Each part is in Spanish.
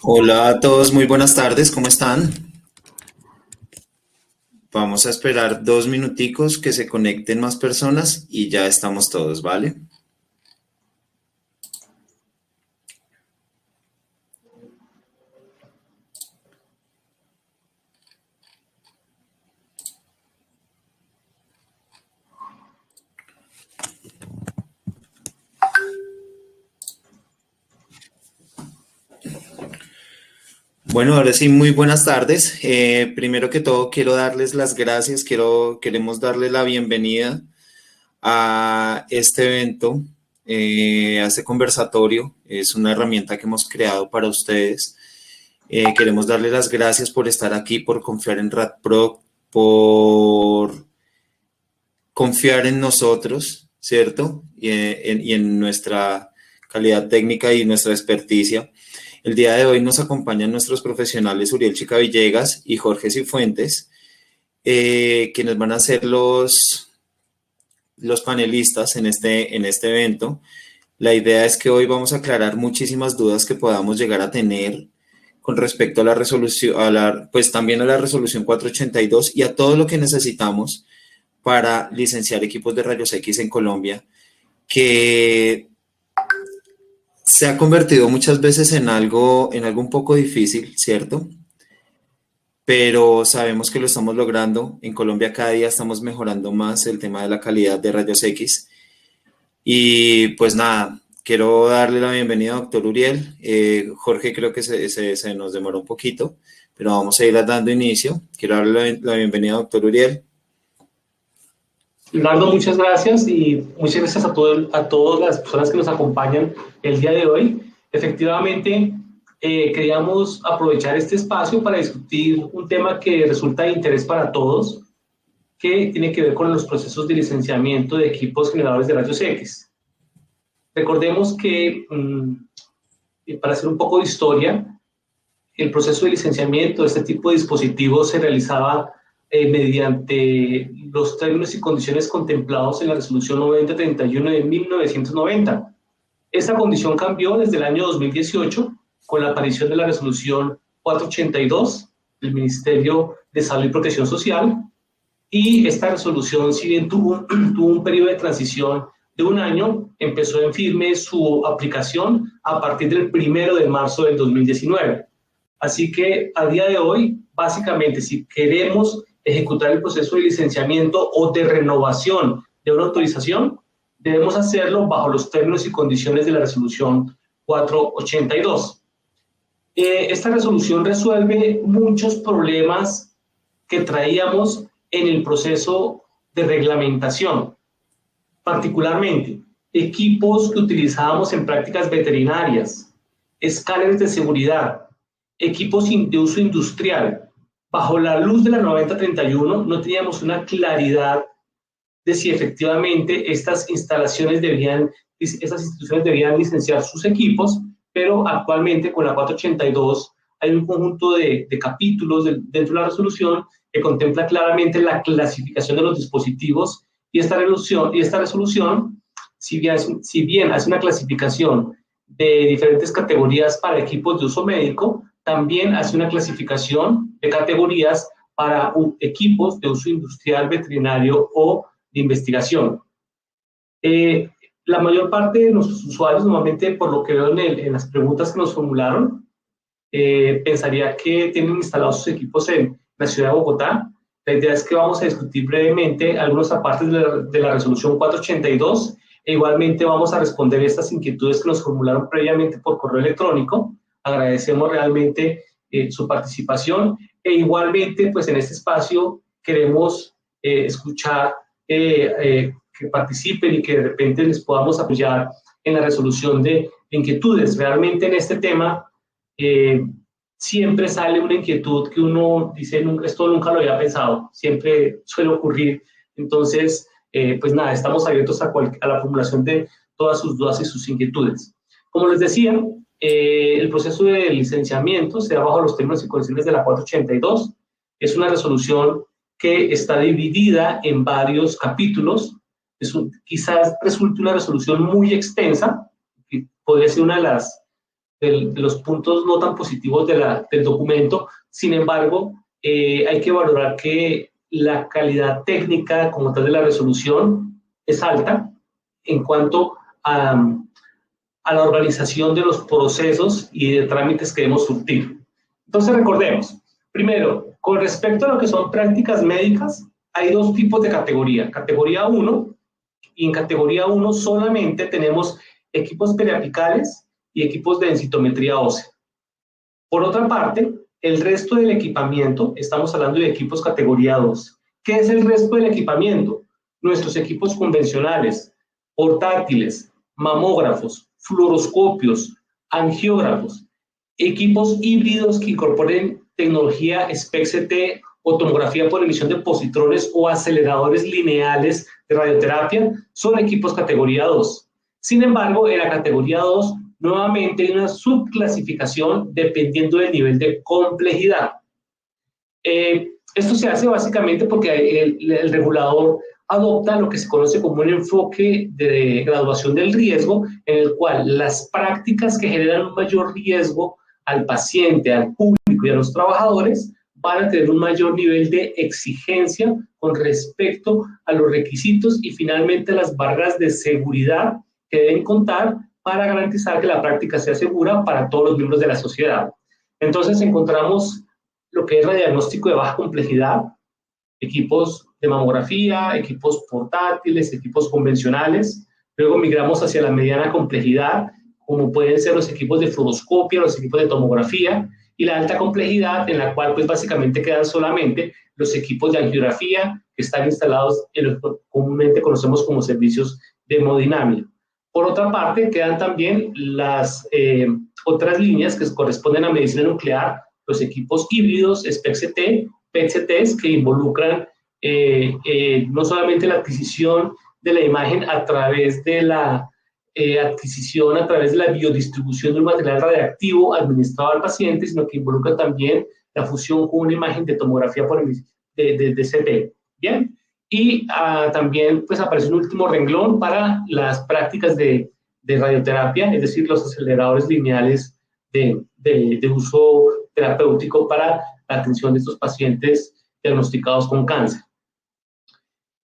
Hola a todos, muy buenas tardes, ¿cómo están? Vamos a esperar 2 minuticos que se conecten más personas y ya estamos todos, ¿vale? Bueno, ahora sí, muy buenas tardes. Primero que todo, quiero darles las gracias, queremos darles la bienvenida a este evento, a este conversatorio. Es una herramienta que hemos creado para ustedes. Queremos darles las gracias por estar aquí, por confiar en RadPro, por confiar en nosotros, ¿cierto? Y en nuestra calidad técnica y nuestra experticia. El día de hoy nos acompañan nuestros profesionales Uriel Chica Villegas y Jorge Cifuentes, quienes van a ser los panelistas en este evento. La idea es que hoy vamos a aclarar muchísimas dudas que podamos llegar a tener con respecto a la resolución, pues también a la resolución 482 y a todo lo que necesitamos para licenciar equipos de rayos X en Colombia, que se ha convertido muchas veces en algo un poco difícil, ¿cierto? Pero sabemos que lo estamos logrando. En Colombia cada día estamos mejorando más el tema de la calidad de rayos X. Y pues nada, quiero darle la bienvenida a doctor Uriel. Jorge creo que se nos demoró un poquito, pero vamos a ir dando inicio. Quiero darle la bienvenida a doctor Uriel. Leonardo, muchas gracias y muchas gracias a todas las personas que nos acompañan el día de hoy. Efectivamente, queríamos aprovechar este espacio para discutir un tema que resulta de interés para todos, que tiene que ver con los procesos de licenciamiento de equipos generadores de rayos X. Recordemos que, para hacer un poco de historia, el proceso de licenciamiento de este tipo de dispositivos se realizaba mediante los términos y condiciones contemplados en la resolución 9031 de 1990. Esta condición cambió desde el año 2018 con la aparición de la resolución 482 del Ministerio de Salud y Protección Social, y esta resolución, si bien tuvo un periodo de transición de un año, empezó en firme su aplicación a partir del 1 de marzo del 2019. Así que a día de hoy, básicamente, si queremos ejecutar el proceso de licenciamiento o de renovación de una autorización, debemos hacerlo bajo los términos y condiciones de la resolución 482. Esta resolución resuelve muchos problemas que traíamos en el proceso de reglamentación, particularmente equipos que utilizábamos en prácticas veterinarias, escáneres de seguridad, equipos de uso industrial. Bajo la luz de la 9031 no teníamos una claridad de si efectivamente estas instituciones debían licenciar sus equipos, pero actualmente con la 482 hay un conjunto de capítulos dentro de la resolución que contempla claramente la clasificación de los dispositivos, y esta resolución, si bien hace una clasificación de diferentes categorías para equipos de uso médico, también hace una clasificación de categorías para equipos de uso industrial, veterinario o de investigación. La mayor parte de nuestros usuarios, normalmente por lo que veo en las preguntas que nos formularon, pensaría que tienen instalados sus equipos en la ciudad de Bogotá. La idea es que vamos a discutir brevemente algunos apartes de la resolución 482, e igualmente vamos a responder estas inquietudes que nos formularon previamente por correo electrónico. Agradecemos realmente su participación, e igualmente pues en este espacio queremos escuchar que participen y que de repente les podamos apoyar en la resolución de inquietudes. Realmente en este tema siempre sale una inquietud que uno dice, esto nunca lo había pensado, siempre suele ocurrir. Entonces, pues nada, estamos abiertos a la formulación de todas sus dudas y sus inquietudes. Como les decía, el proceso de licenciamiento se da bajo los términos y condiciones de la 482. Es una resolución que está dividida en varios capítulos. Quizás resulte una resolución muy extensa, que podría ser una de las de los puntos no tan positivos del documento. Sin embargo, hay que valorar que la calidad técnica como tal de la resolución es alta en cuanto a la organización de los procesos y de trámites que debemos surtir. Entonces, recordemos, primero, con respecto a lo que son prácticas médicas, hay dos tipos de categoría. Categoría 1, y en categoría 1 solamente tenemos equipos periapicales y equipos de densitometría ósea. Por otra parte, el resto del equipamiento, estamos hablando de equipos categoría 2. ¿Qué es el resto del equipamiento? Nuestros equipos convencionales, portátiles, mamógrafos, fluoroscopios, angiógrafos, equipos híbridos que incorporen tecnología SPECT-CT o tomografía por emisión de positrones o aceleradores lineales de radioterapia, son equipos categoría 2. Sin embargo, en la categoría 2, nuevamente hay una subclasificación dependiendo del nivel de complejidad. Esto se hace básicamente porque el regulador adopta lo que se conoce como un enfoque de graduación del riesgo, en el cual las prácticas que generan un mayor riesgo al paciente, al público y a los trabajadores van a tener un mayor nivel de exigencia con respecto a los requisitos y finalmente las barreras de seguridad que deben contar para garantizar que la práctica sea segura para todos los miembros de la sociedad. Entonces encontramos lo que es radiodiagnóstico de baja complejidad, equipos de mamografía, equipos portátiles, equipos convencionales. Luego migramos hacia la mediana complejidad, como pueden ser los equipos de fluoroscopia, los equipos de tomografía, y la alta complejidad, en la cual pues básicamente quedan solamente los equipos de angiografía que están instalados en lo que comúnmente conocemos como servicios de hemodinamia. Por otra parte, quedan también las otras líneas que corresponden a medicina nuclear, los equipos híbridos, SPECT-CT, PET-CTs, que involucran no solamente la adquisición de la imagen a través de la adquisición, a través de la biodistribución de un material radiactivo administrado al paciente, sino que involucra también la fusión con una imagen de tomografía de CT. ¿Bien? Y también pues, aparece un último renglón para las prácticas de radioterapia, es decir, los aceleradores lineales de uso terapéutico para la atención de estos pacientes diagnosticados con cáncer.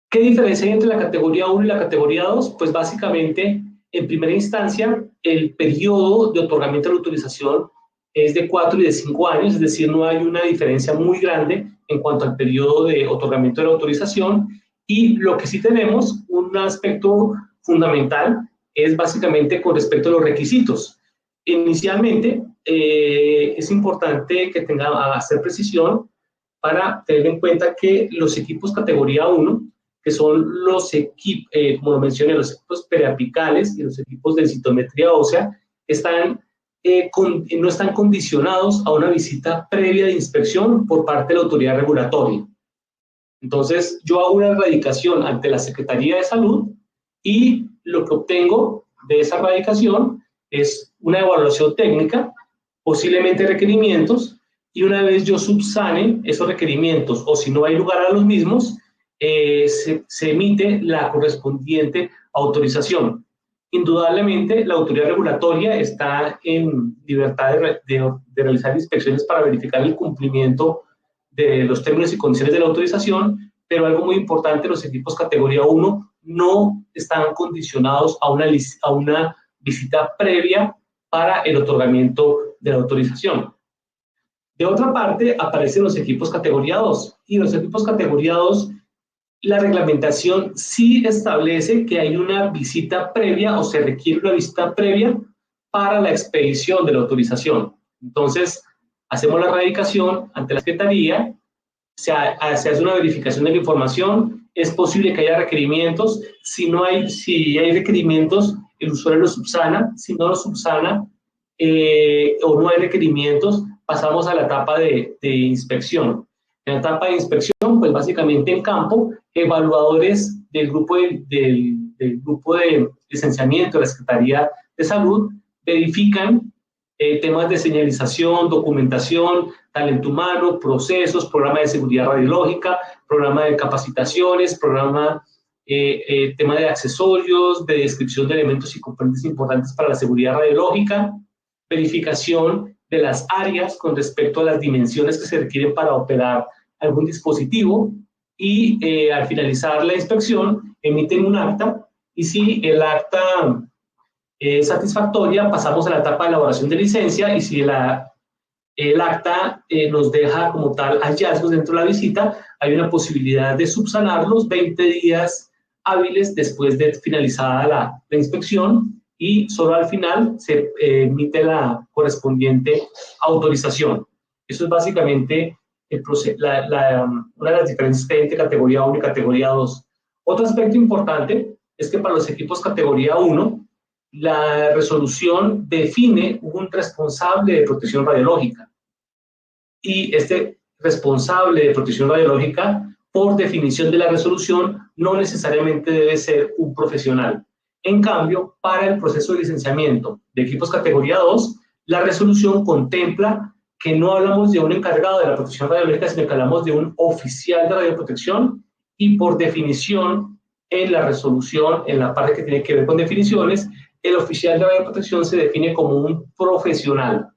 ¿Qué diferencia hay entre la categoría 1 y la categoría 2? Pues básicamente, en primera instancia, el periodo de otorgamiento de la autorización es de 4 y de 5 años, es decir, no hay una diferencia muy grande en cuanto al periodo de otorgamiento de la autorización, y lo que sí tenemos, un aspecto fundamental, es básicamente con respecto a los requisitos. Inicialmente, es importante que tenga hacer precisión para tener en cuenta que los equipos categoría 1, que son los equipos, como lo mencioné, los equipos periapicales y los equipos de densitometría ósea, no están condicionados a una visita previa de inspección por parte de la autoridad regulatoria. Entonces, yo hago una radicación ante la Secretaría de Salud y lo que obtengo de esa radicación es una evaluación técnica, posiblemente requerimientos, y una vez yo subsane esos requerimientos o si no hay lugar a los mismos, se emite la correspondiente autorización. Indudablemente, la autoridad regulatoria está en libertad de realizar inspecciones para verificar el cumplimiento de los términos y condiciones de la autorización, pero algo muy importante, los equipos categoría 1 no están condicionados a una visita previa para el otorgamiento de la autorización. De otra parte, aparecen los equipos categoría 2, y los equipos categoría 2, la reglamentación sí establece que hay una visita previa o se requiere una visita previa para la expedición de la autorización. Entonces, hacemos la radicación ante la Secretaría, se hace una verificación de la información, es posible que haya requerimientos, si hay requerimientos, el usuario lo subsana, si no lo subsana o no hay requerimientos, pasamos a la etapa de inspección. En la etapa de inspección, pues básicamente en campo, evaluadores del grupo de licenciamiento de la Secretaría de Salud verifican temas de señalización, documentación, talento humano, procesos, programa de seguridad radiológica, programa de capacitaciones, tema de accesorios, de descripción de elementos y componentes importantes para la seguridad radiológica. verificación de las áreas con respecto a las dimensiones que se requieren para operar algún dispositivo y al finalizar la inspección emiten un acta y si el acta es satisfactoria pasamos a la etapa de elaboración de licencia y si el acta nos deja como tal hallazgos dentro de la visita, hay una posibilidad de subsanarlos 20 días hábiles después de finalizada la inspección y solo al final se emite la correspondiente autorización. Eso es básicamente una de las diferencias que hay entre categoría 1 y categoría 2. Otro aspecto importante es que para los equipos categoría 1, la resolución define un responsable de protección radiológica. Y este responsable de protección radiológica, por definición de la resolución, no necesariamente debe ser un profesional. En cambio, para el proceso de licenciamiento de equipos categoría 2, la resolución contempla que no hablamos de un encargado de la protección radiológica, sino que hablamos de un oficial de radioprotección y por definición en la resolución, en la parte que tiene que ver con definiciones, el oficial de radioprotección se define como un profesional.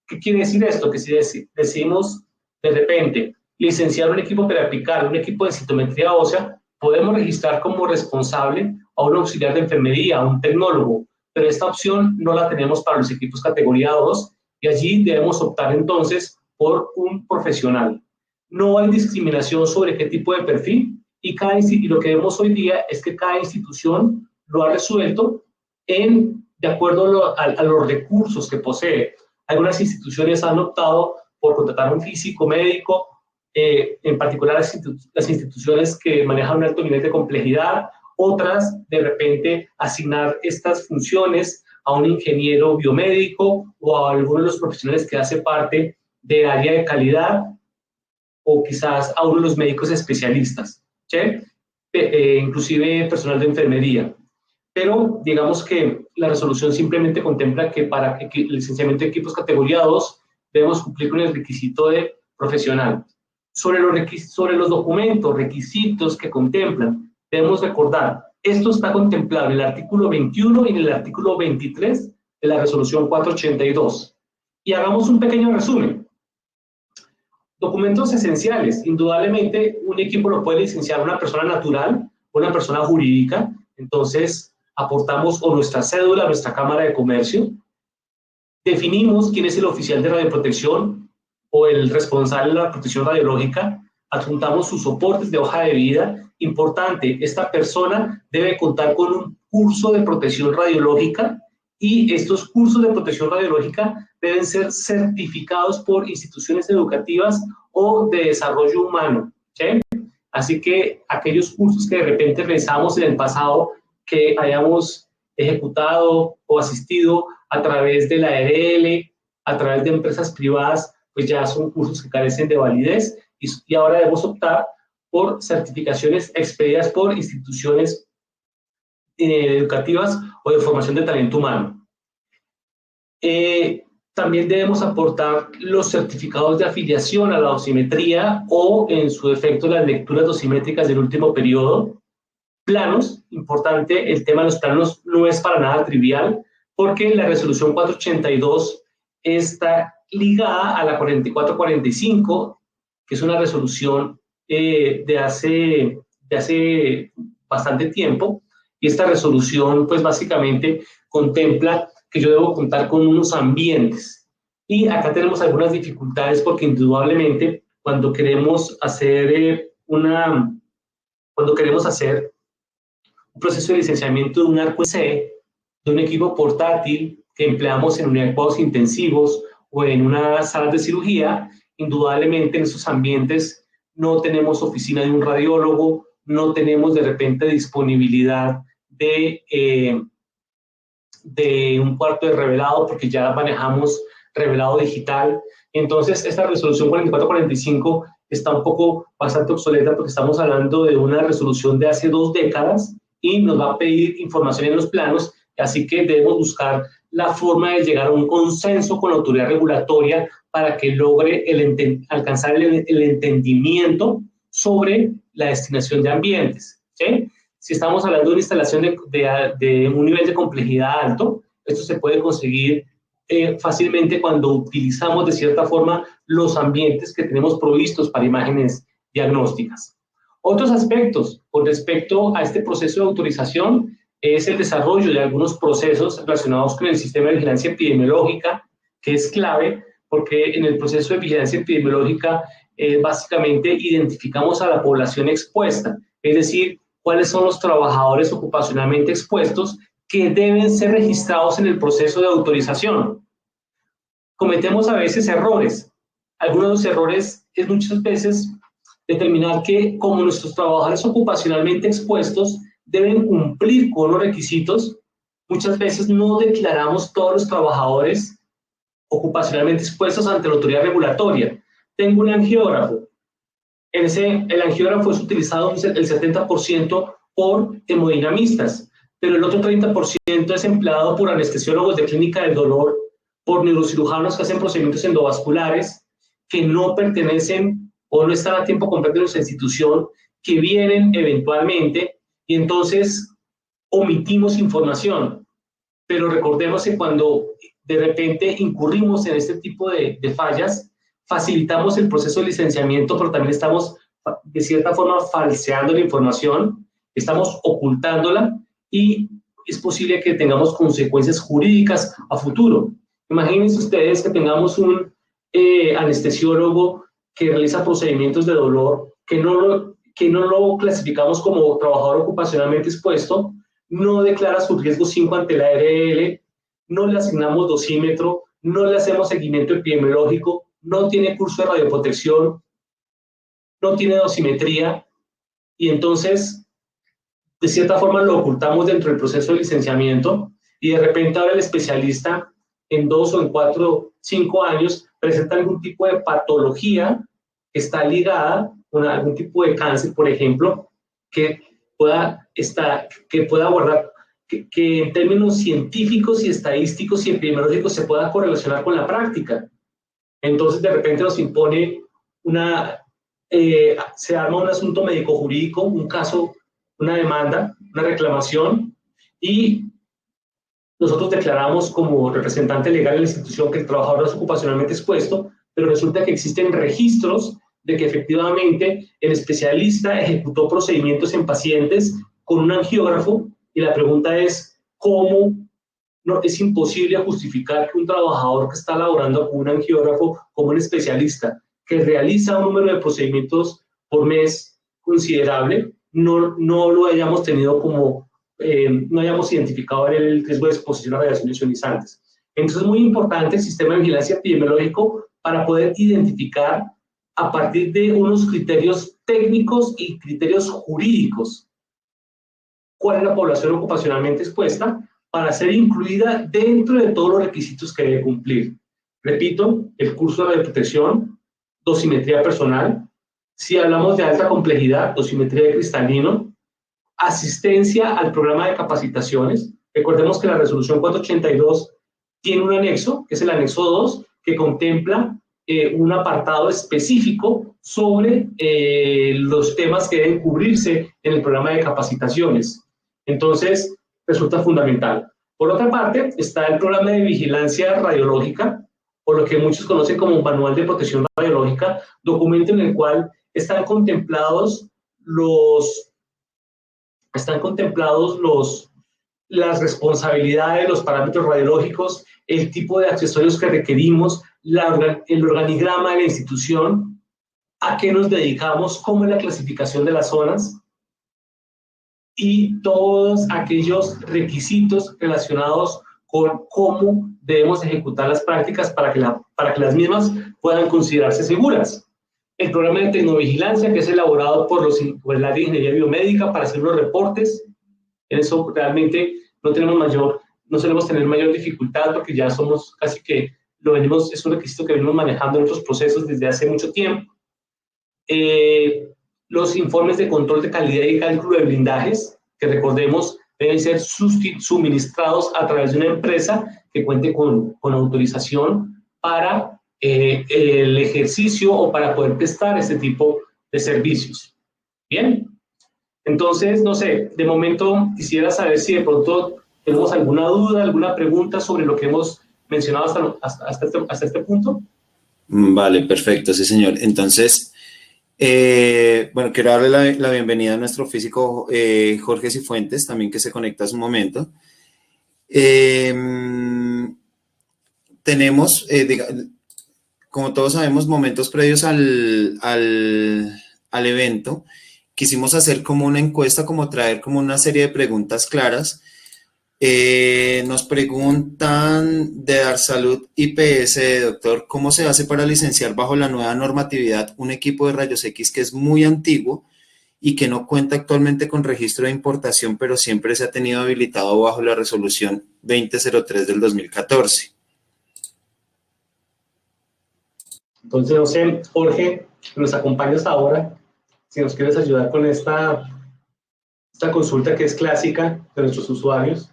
¿Qué quiere decir esto? Que si decimos de repente licenciar un equipo periapical, un equipo de citometría ósea, podemos registrar como responsable a un auxiliar de enfermería, a un tecnólogo, pero esta opción no la tenemos para los equipos categoría 2 y allí debemos optar entonces por un profesional. No hay discriminación sobre qué tipo de perfil y lo que vemos hoy día es que cada institución lo ha resuelto de acuerdo a los recursos que posee. Algunas instituciones han optado por contratar a un físico médico, en particular las instituciones que manejan un alto nivel de complejidad, otras de repente asignar estas funciones a un ingeniero biomédico o a alguno de los profesionales que hace parte del área de calidad o quizás a uno de los médicos especialistas, ¿sí? Inclusive personal de enfermería. Pero digamos que la resolución simplemente contempla que para el licenciamiento de equipos categoría 2 debemos cumplir con el requisito de profesional. Sobre los documentos, requisitos que contemplan, debemos recordar, esto está contemplado en el artículo 21 y en el artículo 23 de la resolución 482. Y hagamos un pequeño resumen. Documentos esenciales. Indudablemente, un equipo lo puede licenciar una persona natural o una persona jurídica. Entonces, aportamos o nuestra cédula, nuestra cámara de comercio, definimos quién es el oficial de radioprotección o el responsable de la protección radiológica, adjuntamos sus soportes de hoja de vida. Importante, esta persona debe contar con un curso de protección radiológica y estos cursos de protección radiológica deben ser certificados por instituciones educativas o de desarrollo humano, ¿sí? Así que aquellos cursos que de repente realizamos en el pasado que hayamos ejecutado o asistido a través de la ERL, a través de empresas privadas, pues ya son cursos que carecen de validez y ahora debemos optar por certificaciones expedidas por instituciones educativas o de formación de talento humano. También debemos aportar los certificados de afiliación a la dosimetría o, en su defecto, las lecturas dosimétricas del último periodo. Planos, importante, el tema de los planos no es para nada trivial, porque la resolución 482 está ligada a la 4445, que es una resolución de hace bastante tiempo, y esta resolución, pues básicamente contempla que yo debo contar con unos ambientes. Y acá tenemos algunas dificultades porque indudablemente cuando queremos hacer un proceso de licenciamiento de un arco C, de un equipo portátil que empleamos en unidades de cuidados intensivos o en una sala de cirugía, indudablemente en esos ambientes no tenemos oficina de un radiólogo, no tenemos de repente disponibilidad de un cuarto de revelado porque ya manejamos revelado digital. Entonces, esta resolución 4445 está un poco bastante obsoleta porque estamos hablando de una resolución de hace 2 décadas y nos va a pedir información en los planos, así que debemos buscar la forma de llegar a un consenso con la autoridad regulatoria para que logre alcanzar el entendimiento sobre la destinación de ambientes, ¿sí? Si estamos hablando de una instalación de un nivel de complejidad alto, esto se puede conseguir fácilmente cuando utilizamos de cierta forma los ambientes que tenemos provistos para imágenes diagnósticas. Otros aspectos con respecto a este proceso de autorización es el desarrollo de algunos procesos relacionados con el sistema de vigilancia epidemiológica, que es clave porque en el proceso de vigilancia epidemiológica básicamente identificamos a la población expuesta, es decir, cuáles son los trabajadores ocupacionalmente expuestos que deben ser registrados en el proceso de autorización. Cometemos a veces errores. Algunos de los errores es muchas veces determinar que como nuestros trabajadores ocupacionalmente expuestos deben cumplir con los requisitos, muchas veces no declaramos todos los trabajadores ocupacionalmente expuestos ante la autoridad regulatoria. Tengo un angiógrafo. El angiógrafo es utilizado el 70% por hemodinamistas, pero el otro 30% es empleado por anestesiólogos de clínica del dolor, por neurocirujanos que hacen procedimientos endovasculares, que no pertenecen o no están a tiempo completo en nuestra institución, que vienen eventualmente, y entonces omitimos información. Pero recordemos que cuando de repente incurrimos en este tipo de fallas, facilitamos el proceso de licenciamiento, pero también estamos de cierta forma falseando la información, estamos ocultándola y es posible que tengamos consecuencias jurídicas a futuro. Imagínense ustedes que tengamos un anestesiólogo que realiza procedimientos de dolor, que no lo clasificamos como trabajador ocupacionalmente expuesto, no declara su riesgo 5 ante la ARL, no le asignamos dosímetro, no le hacemos seguimiento epidemiológico, no tiene curso de radioprotección, no tiene dosimetría, y entonces, de cierta forma, lo ocultamos dentro del proceso de licenciamiento, y de repente ahora el especialista, en 2 o en 4, 5 años, presenta algún tipo de patología que está ligada con algún tipo de cáncer, por ejemplo, que pueda guardar, que en términos científicos y estadísticos y epidemiológicos se pueda correlacionar con la práctica. Entonces, de repente nos impone se arma un asunto médico-jurídico, un caso, una demanda, una reclamación, y nosotros declaramos como representante legal de la institución que el trabajador es ocupacionalmente expuesto, pero resulta que existen registros de que efectivamente el especialista ejecutó procedimientos en pacientes con un angiógrafo, y la pregunta es, ¿cómo no es imposible justificar que un trabajador que está laborando con un angiógrafo como un especialista que realiza un número de procedimientos por mes considerable, no lo hayamos tenido como, no hayamos identificado el riesgo de exposición a radiaciones ionizantes? Entonces es muy importante el sistema de vigilancia epidemiológico para poder identificar a partir de unos criterios técnicos y criterios jurídicos cuál es la población ocupacionalmente expuesta para ser incluida dentro de todos los requisitos que debe cumplir. Repito, el curso de radioprotección, dosimetría personal, si hablamos de alta complejidad, dosimetría de cristalino, asistencia al programa de capacitaciones. Recordemos que la resolución 482 tiene un anexo, que es el anexo 2, que contempla un apartado específico sobre los temas que deben cubrirse en el programa de capacitaciones. Entonces, resulta fundamental. Por otra parte, está el programa de vigilancia radiológica, o lo que muchos conocen como Manual de Protección Radiológica, documento en el cual están contemplados las responsabilidades, los parámetros radiológicos, el tipo de accesorios que requerimos, el organigrama de la institución, a qué nos dedicamos, cómo es la clasificación de las zonas y todos aquellos requisitos relacionados con cómo debemos ejecutar las prácticas para que las mismas puedan considerarse seguras. El programa de tecnovigilancia, que es elaborado por el área de ingeniería biomédica para hacer los reportes. En eso realmente no solemos tener mayor dificultad porque ya somos casi que es un requisito que venimos manejando en otros procesos desde hace mucho tiempo. Los informes de control de calidad y cálculo de blindajes, que recordemos deben ser suministrados a través de una empresa que cuente con autorización para el ejercicio o para poder prestar este tipo de servicios. Bien, entonces, no sé, de momento quisiera saber si de pronto tenemos alguna duda, alguna pregunta sobre lo que hemos mencionado hasta este punto? Vale, perfecto, sí, señor. Entonces, bueno, quiero darle la bienvenida a nuestro físico Jorge Cifuentes, también que se conecta hace un momento. Tenemos, como todos sabemos, momentos previos al evento. Quisimos hacer como una encuesta, como traer como una serie de preguntas claras. Nos preguntan de Darsalud IPS, doctor, ¿cómo se hace para licenciar bajo la nueva normatividad un equipo de rayos X que es muy antiguo y que no cuenta actualmente con registro de importación, pero siempre se ha tenido habilitado bajo la resolución 2003 del 2014? Entonces, no sé, Jorge, que nos acompañas ahora, si nos quieres ayudar con esta consulta que es clásica de nuestros usuarios.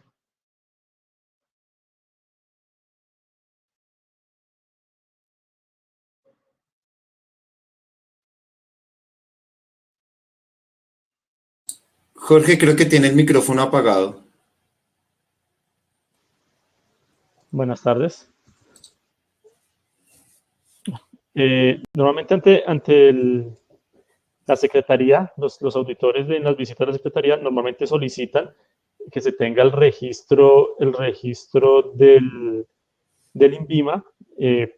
Jorge, creo que tiene el micrófono apagado. Buenas tardes. Normalmente la Secretaría, los auditores en las visitas de la Secretaría normalmente solicitan que se tenga el registro del INVIMA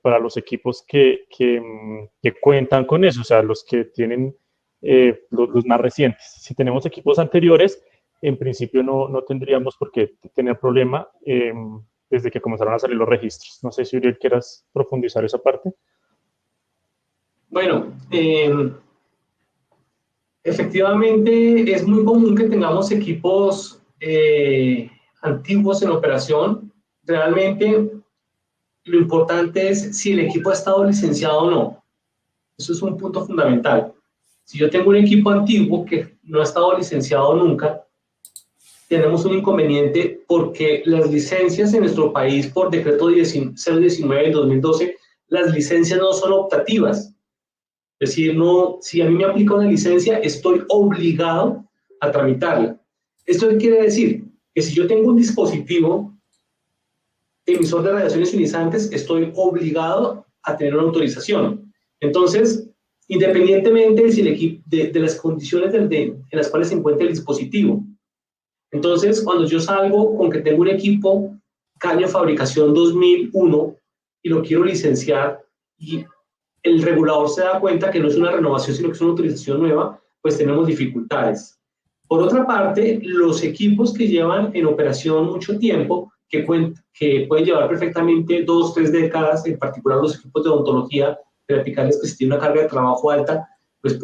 para los equipos que cuentan con eso, o sea, los que tienen los más recientes. Si tenemos equipos anteriores, en principio no tendríamos por qué tener problema desde que comenzaron a salir los registros. No sé si Uriel quieras profundizar esa parte. Bueno, efectivamente es muy común que tengamos equipos antiguos en operación. Realmente lo importante es si el equipo ha estado licenciado o no. Eso es un punto fundamental. Si yo tengo un equipo antiguo que no ha estado licenciado nunca, tenemos un inconveniente porque las licencias en nuestro país por decreto 019 del 2012, las licencias no son optativas. Es decir, no, si a mí me aplica una licencia, estoy obligado a tramitarla. ¿Esto qué quiere decir? Que si yo tengo un dispositivo emisor de radiaciones ionizantes, estoy obligado a tener una autorización. Entonces, independientemente de las condiciones en las cuales se encuentra el dispositivo. Entonces, cuando yo salgo con que tengo un equipo año fabricación 2001 y lo quiero licenciar y el regulador se da cuenta que no es una renovación, sino que es una autorización nueva, pues tenemos dificultades. Por otra parte, los equipos que llevan en operación mucho tiempo, que pueden llevar perfectamente 2, 3 décadas, en particular los equipos de odontología verticales que si tienen una carga de trabajo alta, pues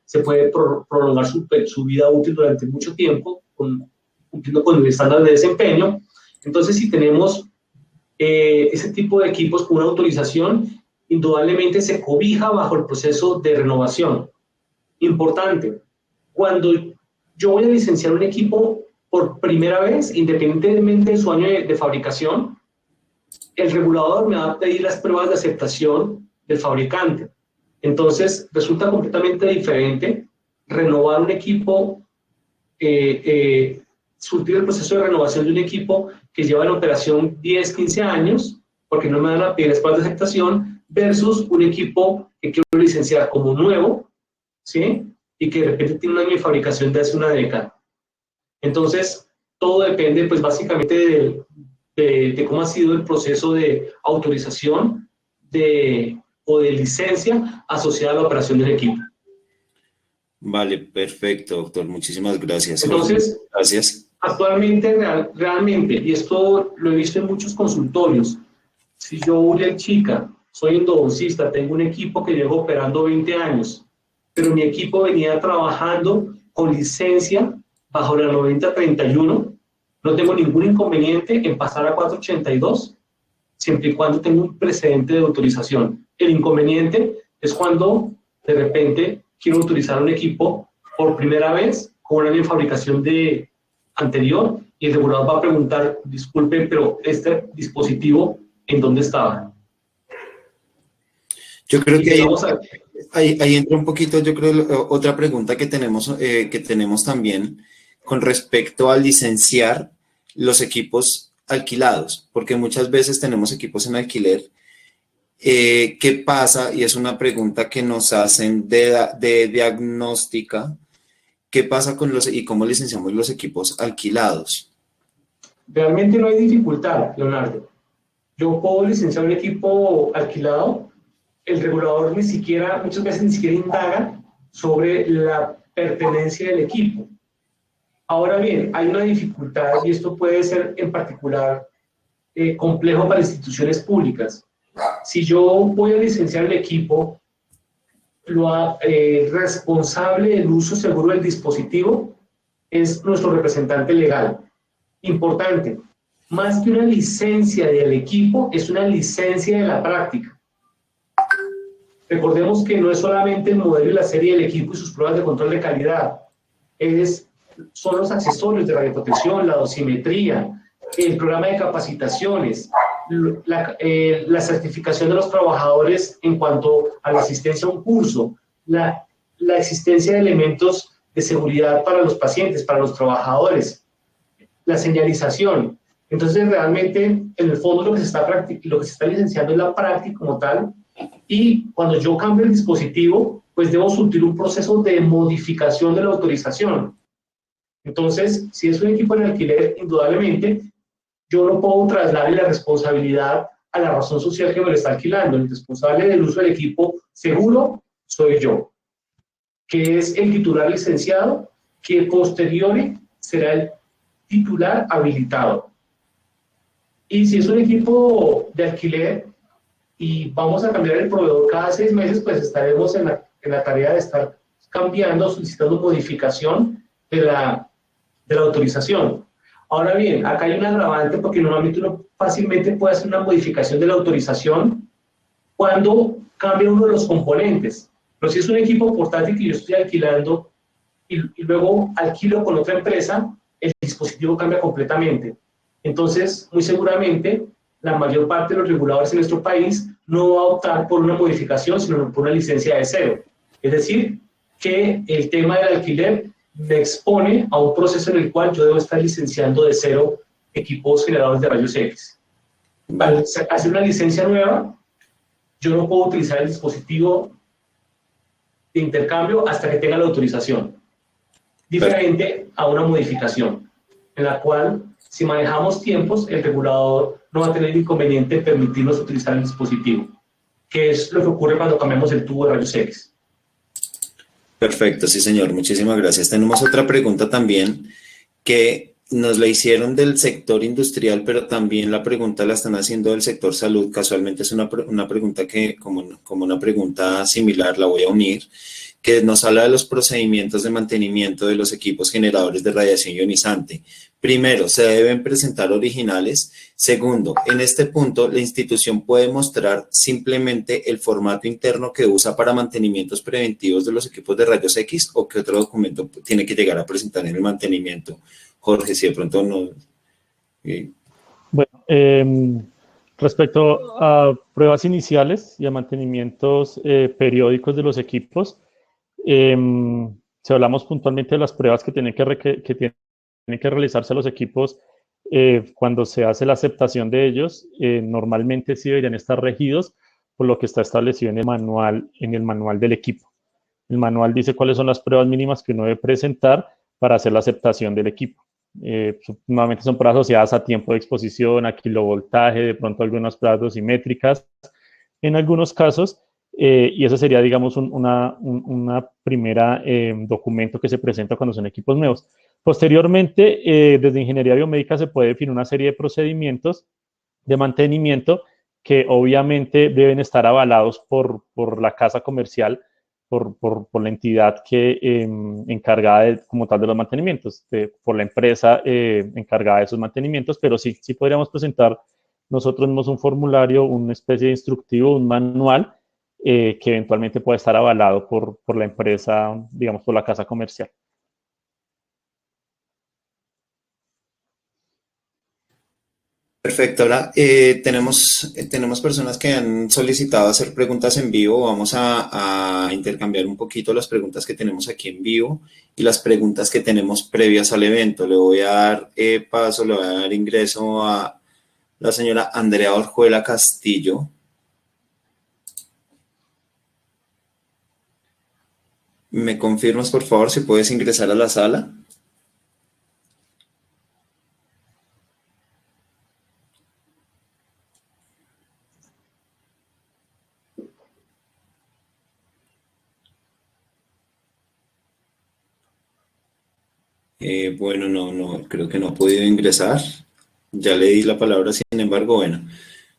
se puede prolongar su vida útil durante mucho tiempo, cumpliendo con el estándar de desempeño. Entonces, si tenemos ese tipo de equipos con una autorización, indudablemente se cobija bajo el proceso de renovación. Importante, cuando yo voy a licenciar un equipo por primera vez, independientemente de su año de fabricación, el regulador me va a pedir las pruebas de aceptación del fabricante. Entonces, resulta completamente diferente renovar un equipo, surtir el proceso de renovación de un equipo que lleva en operación 10, 15 años, porque no me van a pedir las pruebas de aceptación, versus un equipo que quiero licenciar como nuevo, ¿sí? Y que de repente tiene un año de fabricación de hace una década. Entonces, todo depende, pues, básicamente de cómo ha sido el proceso de autorización o de licencia asociada a la operación del equipo. Vale, perfecto, doctor. Muchísimas gracias. Entonces, gracias. Actualmente, realmente, y esto lo he visto en muchos consultorios, si yo, Uriel Chica, soy endodoncista, tengo un equipo que llevo operando 20 años, pero mi equipo venía trabajando con licencia bajo la 9031, no tengo ningún inconveniente en pasar a 482, siempre y cuando tenga un precedente de autorización. El inconveniente es cuando de repente quiero utilizar un equipo por primera vez con un año de fabricación anterior y el regulador va a preguntar, disculpen, pero este dispositivo, ¿en dónde estaba? Yo creo que ahí entra un poquito, yo creo, otra pregunta que tenemos también con respecto a licenciar los equipos alquilados, porque muchas veces tenemos equipos en alquiler. ¿Qué pasa? Y es una pregunta que nos hacen de diagnóstica. ¿Qué pasa con y cómo licenciamos los equipos alquilados? Realmente no hay dificultad, Leonardo. Yo puedo licenciar un equipo alquilado, el regulador ni siquiera, muchas veces ni siquiera indaga sobre la pertenencia del equipo. Ahora bien, hay una dificultad y esto puede ser en particular complejo para instituciones públicas. Si yo voy a licenciar el equipo, responsable del uso seguro del dispositivo es nuestro representante legal. Importante, más que una licencia del equipo, es una licencia de la práctica. Recordemos que no es solamente el modelo y la serie del equipo y sus pruebas de control de calidad, son los accesorios de radioprotección, la dosimetría, el programa de capacitaciones, la certificación de los trabajadores en cuanto a la asistencia a un curso, la existencia de elementos de seguridad para los pacientes, para los trabajadores, la señalización. Entonces, realmente, en el fondo, lo que se está licenciando es la práctica como tal, y cuando yo cambio el dispositivo, pues debo surtir un proceso de modificación de la autorización. Entonces, si es un equipo en alquiler, indudablemente, yo no puedo trasladar la responsabilidad a la razón social que me lo está alquilando. El responsable del uso del equipo seguro soy yo, que es el titular licenciado, que posteriori será el titular habilitado. Y si es un equipo de alquiler y vamos a cambiar el proveedor cada 6 meses, pues estaremos en la tarea de estar cambiando, solicitando modificación de la autorización. Ahora bien, acá hay un agravante porque normalmente uno fácilmente puede hacer una modificación de la autorización cuando cambia uno de los componentes. Pero si es un equipo portátil que yo estoy alquilando y luego alquilo con otra empresa, el dispositivo cambia completamente. Entonces, muy seguramente, la mayor parte de los reguladores en nuestro país no va a optar por una modificación, sino por una licencia de cero. Es decir, que el tema del alquiler me expone a un proceso en el cual yo debo estar licenciando de cero equipos generadores de rayos X. Al hacer una licencia nueva, yo no puedo utilizar el dispositivo de intercambio hasta que tenga la autorización. Diferente a una modificación, en la cual, si manejamos tiempos, el regulador no va a tener inconveniente en permitirnos utilizar el dispositivo, que es lo que ocurre cuando cambiamos el tubo de rayos X. Perfecto, sí señor, muchísimas gracias. Tenemos otra pregunta también que nos la hicieron del sector industrial, pero también la pregunta la están haciendo del sector salud. Casualmente es una pregunta que, como una pregunta similar, la voy a unir, que nos habla de los procedimientos de mantenimiento de los equipos generadores de radiación ionizante. Primero, se deben presentar originales. Segundo, en este punto, la institución puede mostrar simplemente el formato interno que usa para mantenimientos preventivos de los equipos de rayos X, o qué otro documento tiene que llegar a presentar en el mantenimiento. Jorge, si de pronto no... Bueno, respecto a pruebas iniciales y a mantenimientos periódicos de los equipos, si hablamos puntualmente de las pruebas que tienen que realizarse los equipos cuando se hace la aceptación de ellos, normalmente sí deberían estar regidos por lo que está establecido en el manual del equipo. El manual dice cuáles son las pruebas mínimas que uno debe presentar para hacer la aceptación del equipo. Normalmente son pruebas asociadas a tiempo de exposición, a kilovoltaje, de pronto algunas pruebas dosimétricas, en algunos casos, y eso sería, digamos, una primera documento que se presenta cuando son equipos nuevos. Posteriormente, desde Ingeniería Biomédica se puede definir una serie de procedimientos de mantenimiento que obviamente deben estar avalados por la casa comercial, por la entidad que encargada como tal de los mantenimientos, por la empresa encargada de esos mantenimientos, pero sí podríamos presentar nosotros mismos un formulario, una especie de instructivo, un manual que eventualmente puede estar avalado por la empresa, digamos, por la casa comercial. Perfecto. Ahora tenemos personas que han solicitado hacer preguntas en vivo. Vamos a intercambiar un poquito las preguntas que tenemos aquí en vivo y las preguntas que tenemos previas al evento. Le voy a dar paso, le voy a dar ingreso a la señora Andrea Orjuela Castillo. ¿Me confirmas, por favor, si puedes ingresar a la sala? Bueno, no, creo que no ha podido ingresar. Ya le di la palabra, sin embargo, bueno,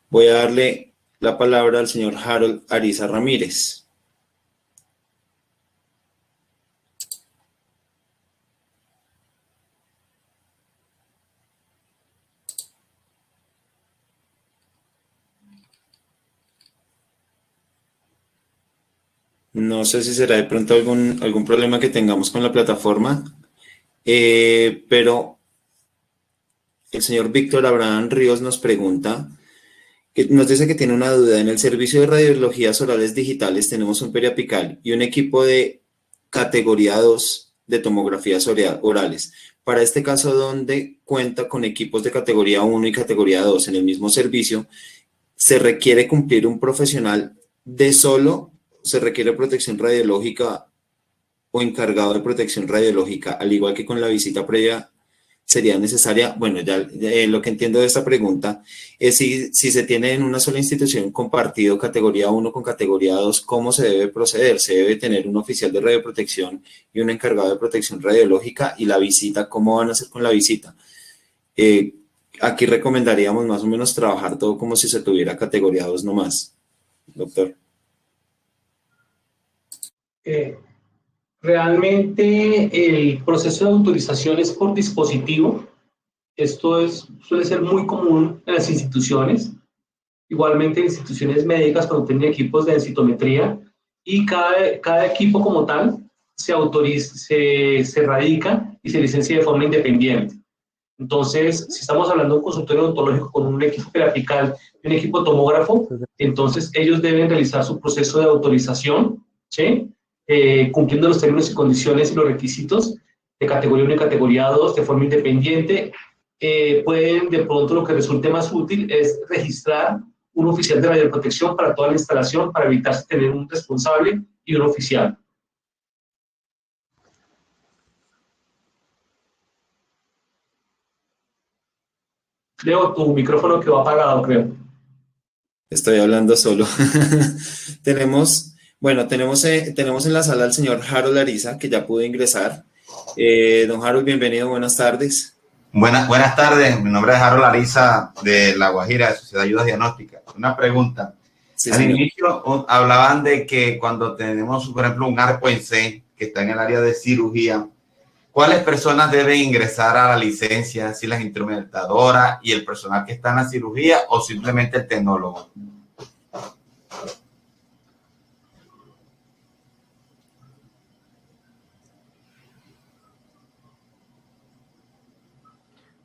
voy a darle la palabra al señor Harold Ariza Ramírez. No sé si será de pronto algún problema que tengamos con la plataforma, pero el señor Víctor Abraham Ríos nos pregunta, que nos dice que tiene una duda. En el servicio de radiologías orales digitales tenemos un periapical y un equipo de categoría 2 de tomografías orales. Para este caso, donde cuenta con equipos de categoría 1 y categoría 2 en el mismo servicio, ¿se requiere cumplir un profesional de solo? ¿Se requiere protección radiológica o encargado de protección radiológica? Al igual que con la visita previa, ¿sería necesaria? Bueno, ya lo que entiendo de esta pregunta es si se tiene en una sola institución compartido categoría 1 con categoría 2, ¿cómo se debe proceder? ¿Se debe tener un oficial de radioprotección y un encargado de protección radiológica? ¿Y la visita, cómo van a hacer con la visita? Aquí recomendaríamos más o menos trabajar todo como si se tuviera categoría 2 nomás, doctor. Realmente el proceso de autorización es por dispositivo. Esto suele ser muy común en las instituciones, igualmente en instituciones médicas cuando tienen equipos de densitometría, y cada equipo como tal se autoriza, se radica y se licencia de forma independiente. Entonces, si estamos hablando de un consultorio odontológico con un equipo periapical y un equipo tomógrafo, entonces ellos deben realizar su proceso de autorización, ¿sí? Cumpliendo los términos y condiciones y los requisitos de categoría 1 y categoría 2 de forma independiente. Pueden, de pronto, lo que resulte más útil es registrar un oficial de radioprotección para toda la instalación para evitar tener un responsable y un oficial. Leo, tu micrófono quedó apagado, creo. Estoy hablando solo. Tenemos en la sala al señor Harold Ariza, que ya pudo ingresar. Don Harold, bienvenido, buenas tardes. Buenas tardes, mi nombre es Harold Ariza de La Guajira, de Sociedad de Ayudas Diagnósticas. Una pregunta. Sí, al inicio hablaban de que cuando tenemos, por ejemplo, un arco en C que está en el área de cirugía, ¿cuáles personas deben ingresar a la licencia? ¿Si las instrumentadoras y el personal que está en la cirugía o simplemente el tecnólogo?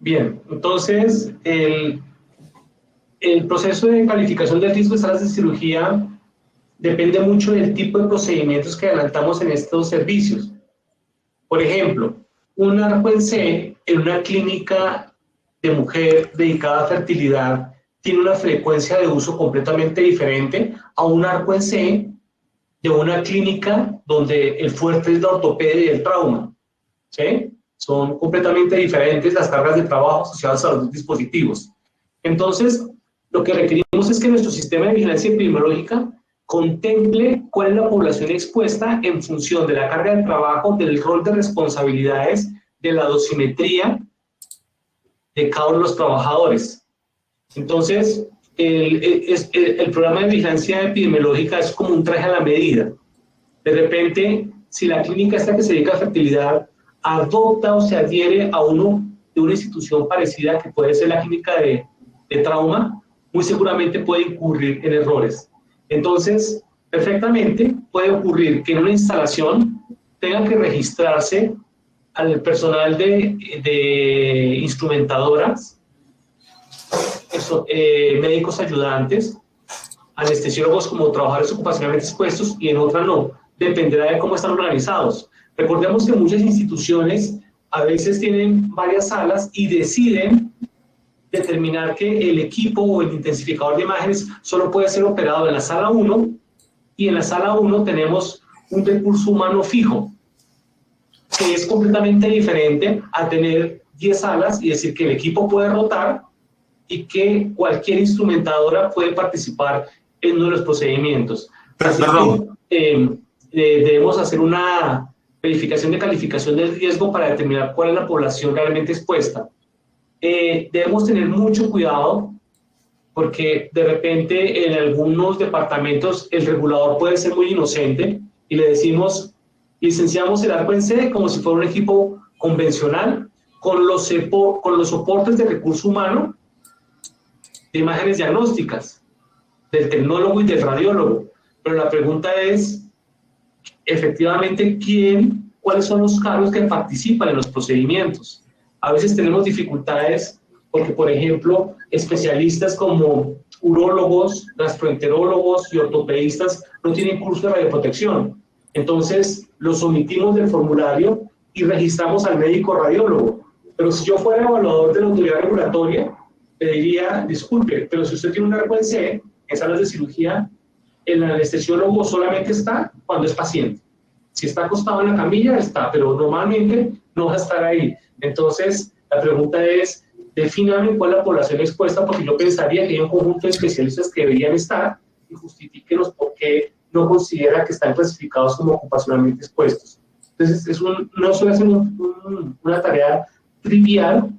Bien, entonces el proceso de calificación de riesgo de salas de cirugía depende mucho del tipo de procedimientos que adelantamos en estos servicios. Por ejemplo, un arco en C en una clínica de mujer dedicada a fertilidad tiene una frecuencia de uso completamente diferente a un arco en C de una clínica donde el fuerte es la ortopedia y el trauma, ¿sí? Son completamente diferentes las cargas de trabajo asociadas a los dos dispositivos. Entonces, lo que requerimos es que nuestro sistema de vigilancia epidemiológica contemple cuál es la población expuesta en función de la carga de trabajo, del rol de responsabilidades, de la dosimetría de cada uno de los trabajadores. Entonces, el programa de vigilancia epidemiológica es como un traje a la medida. De repente, si la clínica esta que se dedica a fertilidad adopta o se adhiere a uno de una institución parecida, que puede ser la clínica de trauma, muy seguramente puede incurrir en errores. Entonces, perfectamente puede ocurrir que en una instalación tenga que registrarse al personal de instrumentadoras médicos ayudantes, anestesiólogos como trabajadores ocupacionalmente expuestos y en otra no. Dependerá de cómo están organizados. Recordemos que muchas instituciones a veces tienen varias salas y deciden determinar que el equipo o el intensificador de imágenes solo puede ser operado en la sala 1 y en la sala 1 tenemos un recurso humano fijo, que es completamente diferente a tener 10 salas y decir que el equipo puede rotar y que cualquier instrumentadora puede participar en uno de los procedimientos. Así que, debemos hacer una verificación de calificación del riesgo para determinar cuál es la población realmente expuesta. Debemos tener mucho cuidado porque de repente en algunos departamentos el regulador puede ser muy inocente y le decimos, licenciamos el arco en C como si fuera un equipo convencional con los soportes de recurso humano de imágenes diagnósticas del tecnólogo y del radiólogo. Pero la pregunta es, efectivamente, ¿cuáles son los cargos que participan en los procedimientos? A veces tenemos dificultades porque, por ejemplo, especialistas como urólogos, gastroenterólogos y ortopedistas no tienen curso de radioprotección. Entonces, los omitimos del formulario y registramos al médico radiólogo. Pero si yo fuera evaluador de la autoridad regulatoria, le diría, disculpe, pero si usted tiene un arco en C, en salas de cirugía, el anestesiólogo solamente está cuando es paciente. Si está acostado en la camilla, está, pero normalmente no va a estar ahí. Entonces, la pregunta es, defíname cuál es la población expuesta, porque yo pensaría que hay un conjunto de especialistas que deberían estar y justifíquenos por qué no considera que están clasificados como ocupacionalmente expuestos. Entonces, no suele ser una tarea trivial,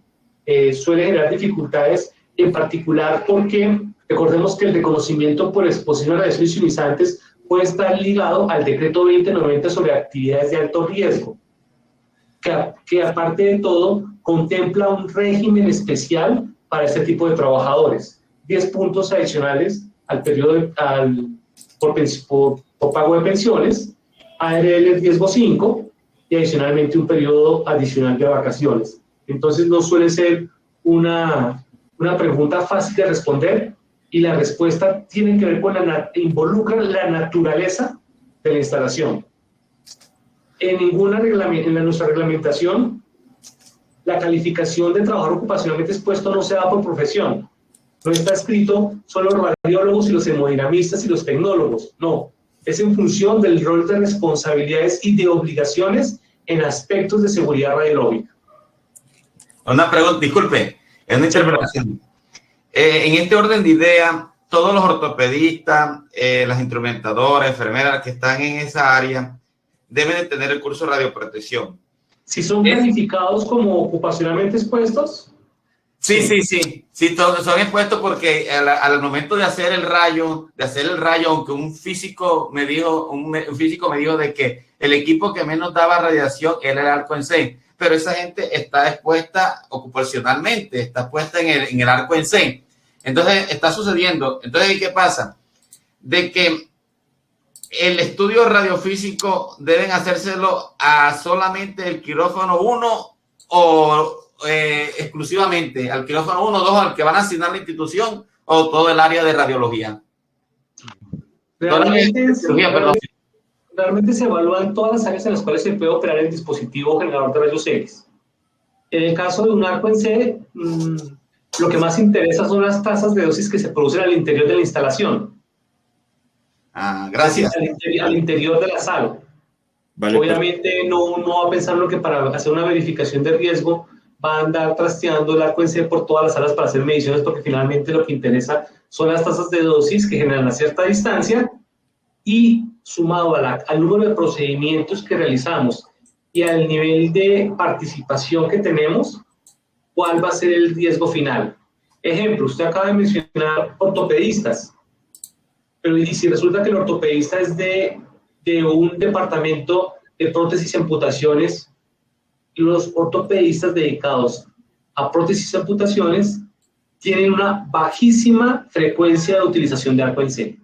suele generar dificultades, en particular porque recordemos que el reconocimiento por exposición a radiaciones ionizantes puede estar ligado al decreto 2090 sobre actividades de alto riesgo, que aparte de todo contempla un régimen especial para este tipo de trabajadores. 10 puntos adicionales al periodo por pago de pensiones, ARL riesgo 5 y adicionalmente un periodo adicional de vacaciones. Entonces no suele ser una pregunta fácil de responder y la respuesta tiene que ver con involucra la naturaleza de la instalación. En nuestra reglamentación, la calificación de trabajador ocupacionalmente expuesto no se da por profesión. No está escrito son los radiólogos y los hemodinamistas y los tecnólogos. No, es en función del rol de responsabilidades y de obligaciones en aspectos de seguridad radiológica. Una pregunta, disculpe, es una interpretación. En este orden de idea, todos los ortopedistas, las instrumentadoras, enfermeras que están en esa área deben de tener el curso de radioprotección. Si son calificados como ocupacionalmente expuestos. Sí, todos son expuestos porque al momento de hacer el rayo, aunque un físico me dijo de que el equipo que menos daba radiación era el arco en C, pero esa gente está expuesta ocupacionalmente, está puesta en el arco en C. Entonces, está sucediendo. Entonces, ¿qué pasa? De que el estudio radiofísico deben hacérselo a solamente el quirófano 1 o exclusivamente al quirófano 1 o 2 al que van a asignar la institución o todo el área de radiología. Realmente se evalúan todas las áreas en las cuales se puede operar el dispositivo generador de rayos X. En el caso de un arco en C, lo que más interesa son las tasas de dosis que se producen al interior de la instalación. Gracias. Al interior de la sala. Vale, obviamente pues, no va a pensar lo que para hacer una verificación de riesgo va a andar trasteando el arco en C por todas las salas para hacer mediciones, porque finalmente lo que interesa son las tasas de dosis que generan a cierta distancia y sumado al número de procedimientos que realizamos y al nivel de participación que tenemos, ¿cuál va a ser el riesgo final? Ejemplo, usted acaba de mencionar ortopedistas, pero y si resulta que el ortopedista es de un departamento de prótesis y amputaciones, los ortopedistas dedicados a prótesis y amputaciones tienen una bajísima frecuencia de utilización de arco en C.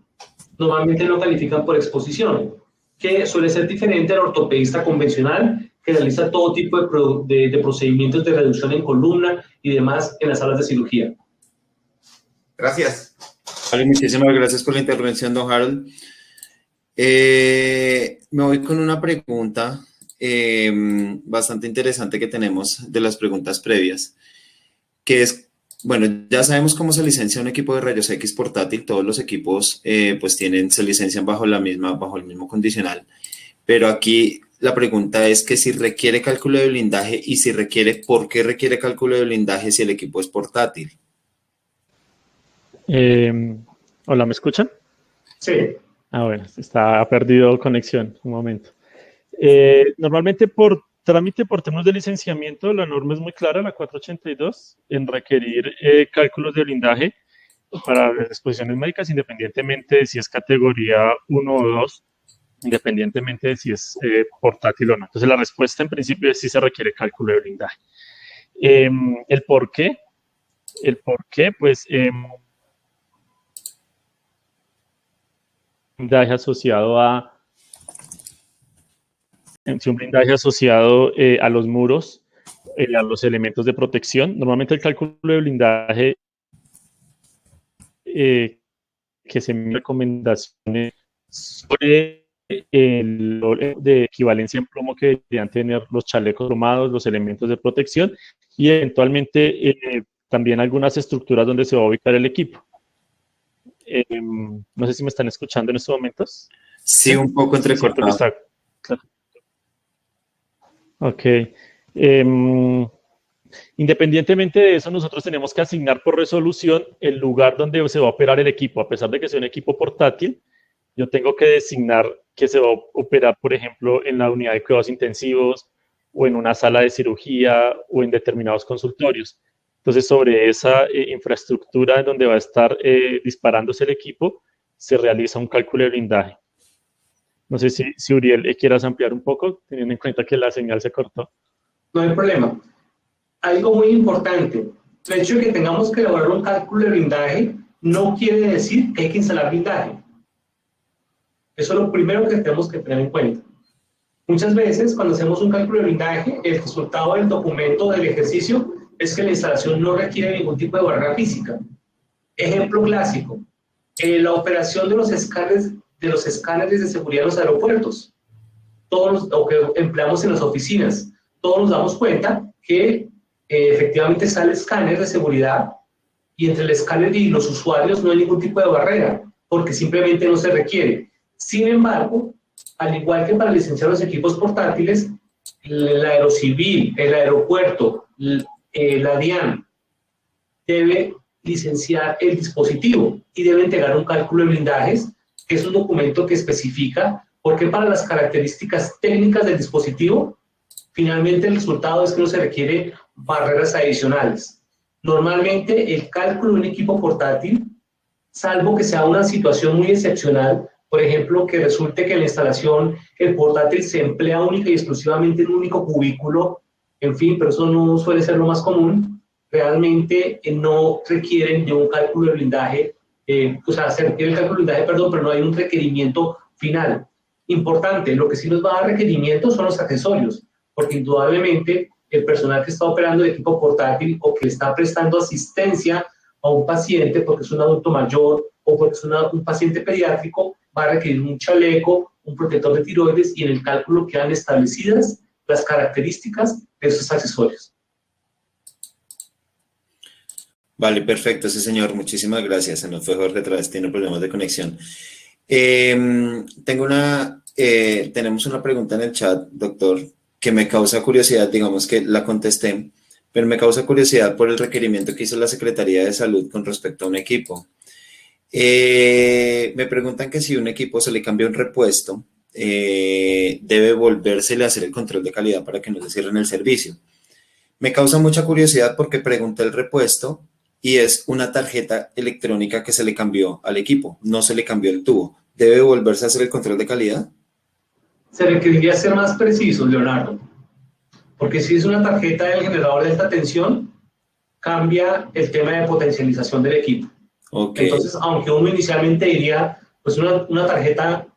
Normalmente lo califican por exposición, que suele ser diferente al ortopedista convencional, que realiza todo tipo de procedimientos de reducción en columna y demás en las salas de cirugía. Gracias. Vale, muchísimas gracias por la intervención, don Harold. Me voy con una pregunta bastante interesante que tenemos de las preguntas previas, que es, bueno, ya sabemos cómo se licencia un equipo de rayos X portátil. Todos los equipos pues se licencian bajo el mismo condicional, pero aquí la pregunta es que si requiere cálculo de blindaje y si requiere, ¿por qué requiere cálculo de blindaje si el equipo es portátil? Hola, ¿me escuchan? Sí. Bueno, está perdido conexión, un momento. Normalmente por trámite por temas de licenciamiento, la norma es muy clara, la 482, en requerir cálculos de blindaje para las exposiciones médicas, independientemente de si es categoría 1 o 2, independientemente de si es portátil o no. Entonces, la respuesta en principio es si se requiere cálculo de blindaje. ¿El por qué? Pues, blindaje asociado un blindaje asociado a los muros, a los elementos de protección. Normalmente el cálculo de blindaje que se me recomendaciones sobre el de equivalencia en plomo que deberían tener los chalecos cromados, los elementos de protección y eventualmente también algunas estructuras donde se va a ubicar el equipo. No sé si me están escuchando en estos momentos. Sí, un poco entrecortado. Claro. Ok. Independientemente de eso, nosotros tenemos que asignar por resolución el lugar donde se va a operar el equipo. A pesar de que sea un equipo portátil, yo tengo que designar que se va a operar, por ejemplo, en la unidad de cuidados intensivos o en una sala de cirugía o en determinados consultorios. Entonces, sobre esa infraestructura en donde va a estar disparándose el equipo, se realiza un cálculo de blindaje. No sé si Uriel quieras ampliar un poco, teniendo en cuenta que la señal se cortó. No hay problema. Algo muy importante, el hecho de que tengamos que elaborar un cálculo de blindaje no quiere decir que hay que instalar blindaje. Eso es lo primero que tenemos que tener en cuenta. Muchas veces, cuando hacemos un cálculo de blindaje, el resultado del documento del ejercicio es que la instalación no requiere ningún tipo de barrera física. Ejemplo clásico, la operación de los escáneres de seguridad en los aeropuertos, o que empleamos en las oficinas. Todos nos damos cuenta que efectivamente está el escáner de seguridad y entre el escáner y los usuarios no hay ningún tipo de barrera, porque simplemente no se requiere. Sin embargo, al igual que para licenciar los equipos portátiles, el aerocivil, el aeropuerto, la DIAN debe licenciar el dispositivo y debe entregar un cálculo de blindajes, que es un documento que especifica por qué para las características técnicas del dispositivo, finalmente el resultado es que no se requiere barreras adicionales. Normalmente el cálculo de un equipo portátil, salvo que sea una situación muy excepcional, por ejemplo, que resulte que en la instalación el portátil se emplea única y exclusivamente en un único cubículo, en fin, pero eso no suele ser lo más común, realmente no requieren de un cálculo de blindaje, o sea, se requiere el cálculo de blindaje, perdón, pero no hay un requerimiento final. Importante, lo que sí nos va a dar requerimientos son los accesorios, porque indudablemente el personal que está operando el equipo portátil o que está prestando asistencia a un paciente porque es un adulto mayor o porque es un paciente pediátrico, va a requerir un chaleco, un protector de tiroides y en el cálculo quedan establecidas las características de esos accesorios. Vale, perfecto, sí señor, muchísimas gracias. Se nos fue Jorge otra vez, tiene problemas de conexión. Tenemos una pregunta en el chat, doctor, que me causa curiosidad, digamos que la contesté, pero me causa curiosidad por el requerimiento que hizo la Secretaría de Salud con respecto a un equipo. Me preguntan que si un equipo se le cambia un repuesto, debe volvérsele a hacer el control de calidad para que no se cierren el servicio. Me causa mucha curiosidad porque pregunté el repuesto y es una tarjeta electrónica que se le cambió al equipo, no se le cambió el tubo. ¿Debe volverse a hacer el control de calidad? Se requeriría ser más preciso, Leonardo, porque si es una tarjeta del generador de alta tensión, cambia el tema de potencialización del equipo. Okay. Entonces, aunque uno inicialmente diría, pues una tarjeta,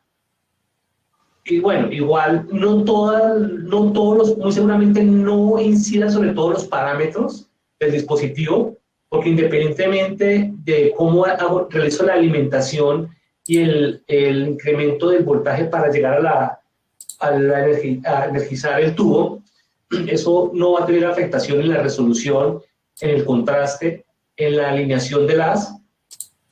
y bueno, igual no todos muy seguramente no incida sobre todos los parámetros del dispositivo, porque independientemente de cómo realizo la alimentación y el incremento del voltaje para llegar a energizar el tubo, eso no va a tener afectación en la resolución, en el contraste, en la alineación de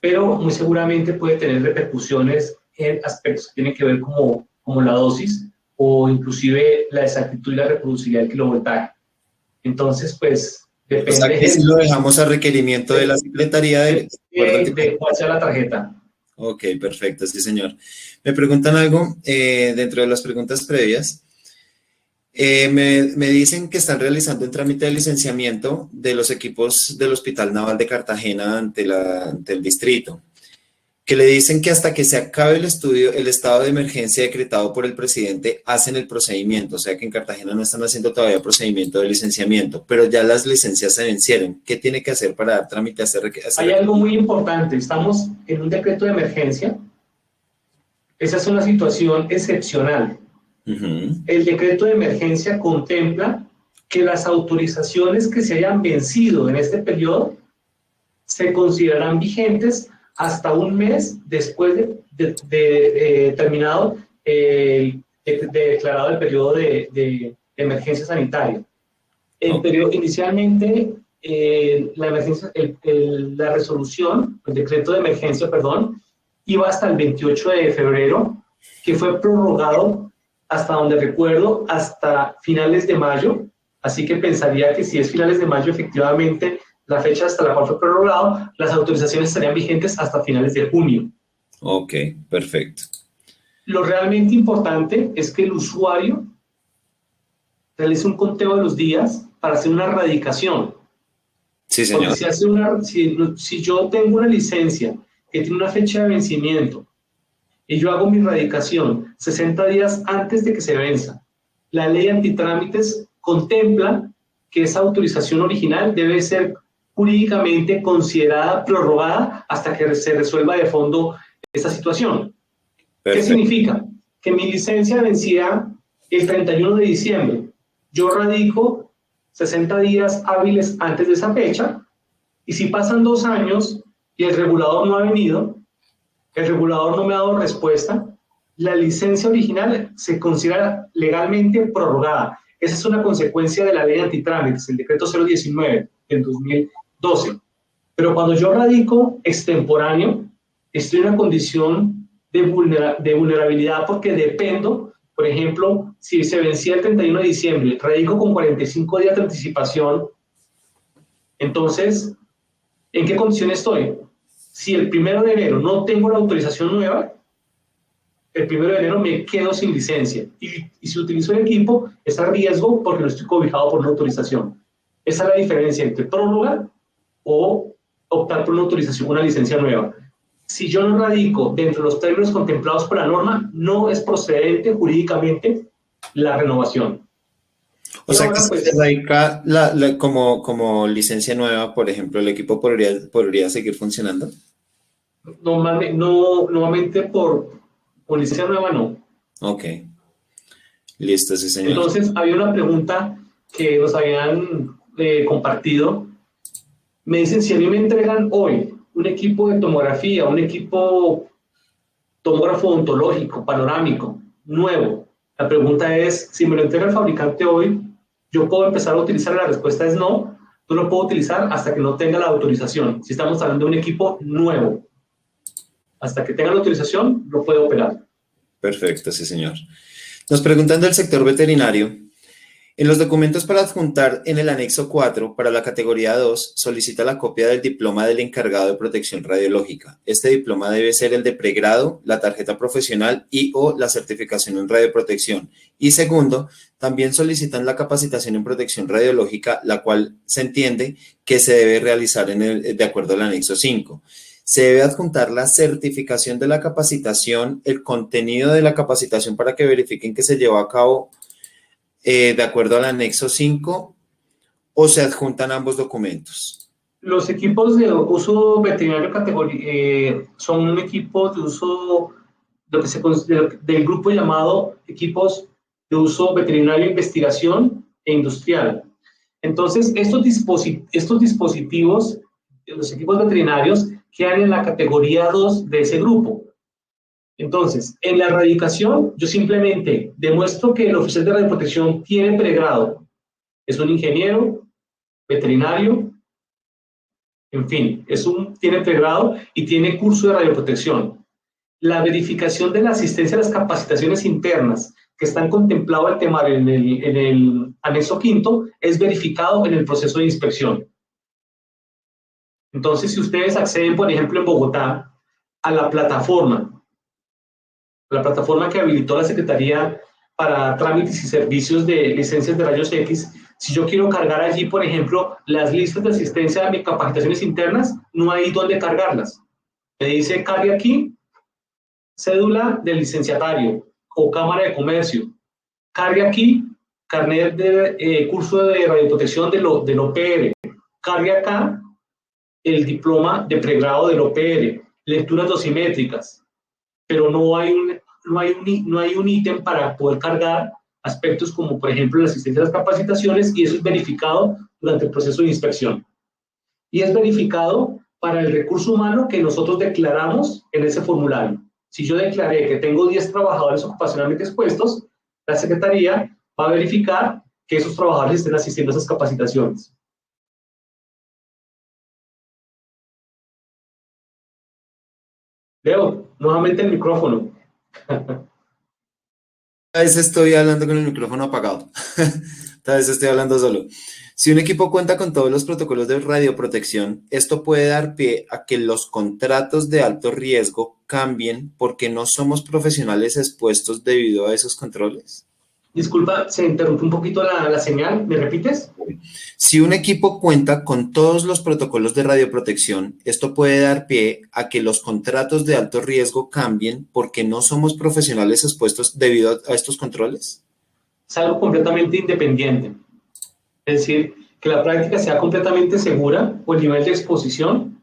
pero muy seguramente puede tener repercusiones en aspectos que tienen que ver como la dosis o inclusive la exactitud y la reproducibilidad del kilovoltaje. Entonces, pues, depende. O sea que si lo dejamos a requerimiento de la Secretaría de cuál sea la tarjeta. Ok, perfecto, sí, señor. Me preguntan algo dentro de las preguntas previas. Me dicen que están realizando un trámite de licenciamiento de los equipos del Hospital Naval de Cartagena ante el distrito, que le dicen que hasta que se acabe el estudio, el estado de emergencia decretado por el presidente, hacen el procedimiento. O sea que en Cartagena no están haciendo todavía procedimiento de licenciamiento, pero ya las licencias se vencieron. ¿Qué tiene que hacer para dar trámite a hacer? Hay algo muy importante. Estamos en un decreto de emergencia. Esa es una situación excepcional. El decreto de emergencia contempla que las autorizaciones que se hayan vencido en este periodo se considerarán vigentes hasta un mes después de terminado, declarado el periodo de emergencia sanitaria. Inicialmente, la resolución, el decreto de emergencia, perdón, iba hasta el 28 de febrero, que fue prorrogado hasta donde recuerdo, hasta finales de mayo, así que pensaría que si es finales de mayo, efectivamente, la fecha hasta la cual fue prorrogado, las autorizaciones estarían vigentes hasta finales de junio. Ok, perfecto. Lo realmente importante es que el usuario realice un conteo de los días para hacer una radicación. Sí, señor. Porque si yo tengo una licencia que tiene una fecha de vencimiento, y yo hago mi radicación 60 días antes de que se venza, la ley antitrámites contempla que esa autorización original debe ser jurídicamente considerada prorrogada hasta que se resuelva de fondo esta situación. Perfecto. ¿Qué significa? Que mi licencia vencía el 31 de diciembre. Yo radico 60 días hábiles antes de esa fecha, y si pasan 2 años y el regulador no ha venido, el regulador no me ha dado respuesta, la licencia original se considera legalmente prorrogada. Esa es una consecuencia de la ley antitrámites, el decreto 019 del 2012. Pero cuando yo radico extemporáneo, estoy en una condición de vulnerabilidad porque dependo, por ejemplo, si se vencía el 31 de diciembre, radico con 45 días de anticipación, entonces, ¿en qué condición estoy? Si el 1 de enero no tengo la autorización nueva, el 1 de enero me quedo sin licencia. Y si utilizo el equipo, es a riesgo porque no estoy cobijado por una autorización. Esa es la diferencia entre prórroga o optar por una autorización, una licencia nueva. Si yo no radico dentro de los términos contemplados por la norma, no es procedente jurídicamente la renovación. O sea, que si se radica como licencia nueva, por ejemplo, ¿el equipo podría seguir funcionando? Normalmente por licencia nueva no. Ok. Listo, sí, señor. Entonces, había una pregunta que nos habían compartido. Me dicen, si a mí me entregan hoy un equipo de tomografía, un equipo tomógrafo odontológico, panorámico, nuevo, la pregunta es, si me lo entrega el fabricante hoy, ¿yo puedo empezar a utilizar? La respuesta es no, no lo puedo utilizar hasta que no tenga la autorización. Si estamos hablando de un equipo nuevo, hasta que tenga la autorización, lo puedo operar. Perfecto, sí, señor. Nos preguntan del sector veterinario. En los documentos para adjuntar en el anexo 4, para la categoría 2, solicita la copia del diploma del encargado de protección radiológica. Este diploma debe ser el de pregrado, la tarjeta profesional y/o la certificación en radioprotección. Y segundo, también solicitan la capacitación en protección radiológica, la cual se entiende que se debe realizar de acuerdo al anexo 5. Se debe adjuntar la certificación de la capacitación, el contenido de la capacitación para que verifiquen que se llevó a cabo de acuerdo al anexo 5, o se adjuntan ambos documentos. Los equipos de uso veterinario son un equipo de uso del grupo llamado equipos de uso veterinario, investigación e industrial. Entonces, estos dispositivos los equipos veterinarios quedan en la categoría 2 de ese grupo. Entonces, en la erradicación, yo simplemente demuestro que el oficial de radioprotección tiene pregrado. Es un ingeniero, veterinario, en fin, tiene pregrado y tiene curso de radioprotección. La verificación de la asistencia a las capacitaciones internas que están contemplados el temario en el anexo quinto es verificado en el proceso de inspección. Entonces, si ustedes acceden, por ejemplo, en Bogotá, a la plataforma que habilitó la Secretaría para trámites y servicios de licencias de rayos X, si yo quiero cargar allí, por ejemplo, las listas de asistencia a mis capacitaciones internas, no hay dónde cargarlas. Me dice, cargue aquí, cédula del licenciatario o Cámara de Comercio. Cargue aquí, carnet de curso de radioprotección del OPR. Cargue acá el diploma de pregrado del OPR, lecturas dosimétricas. Pero no hay un ítem para poder cargar aspectos como, por ejemplo, la asistencia a las capacitaciones, y eso es verificado durante el proceso de inspección. Y es verificado para el recurso humano que nosotros declaramos en ese formulario. Si yo declaré que tengo 10 trabajadores ocupacionalmente expuestos, la Secretaría va a verificar que esos trabajadores estén asistiendo a esas capacitaciones. Leo, nuevamente el micrófono. A veces estoy hablando con el micrófono apagado. A veces estoy hablando solo. Si un equipo cuenta con todos los protocolos de radioprotección, esto puede dar pie a que los contratos de alto riesgo cambien porque no somos profesionales expuestos debido a esos controles. Disculpa, se interrumpió un poquito la señal. ¿Me repites? Si un equipo cuenta con todos los protocolos de radioprotección, esto puede dar pie a que los contratos de alto riesgo cambien porque no somos profesionales expuestos debido a estos controles. Es algo completamente independiente. Es decir, que la práctica sea completamente segura o el nivel de exposición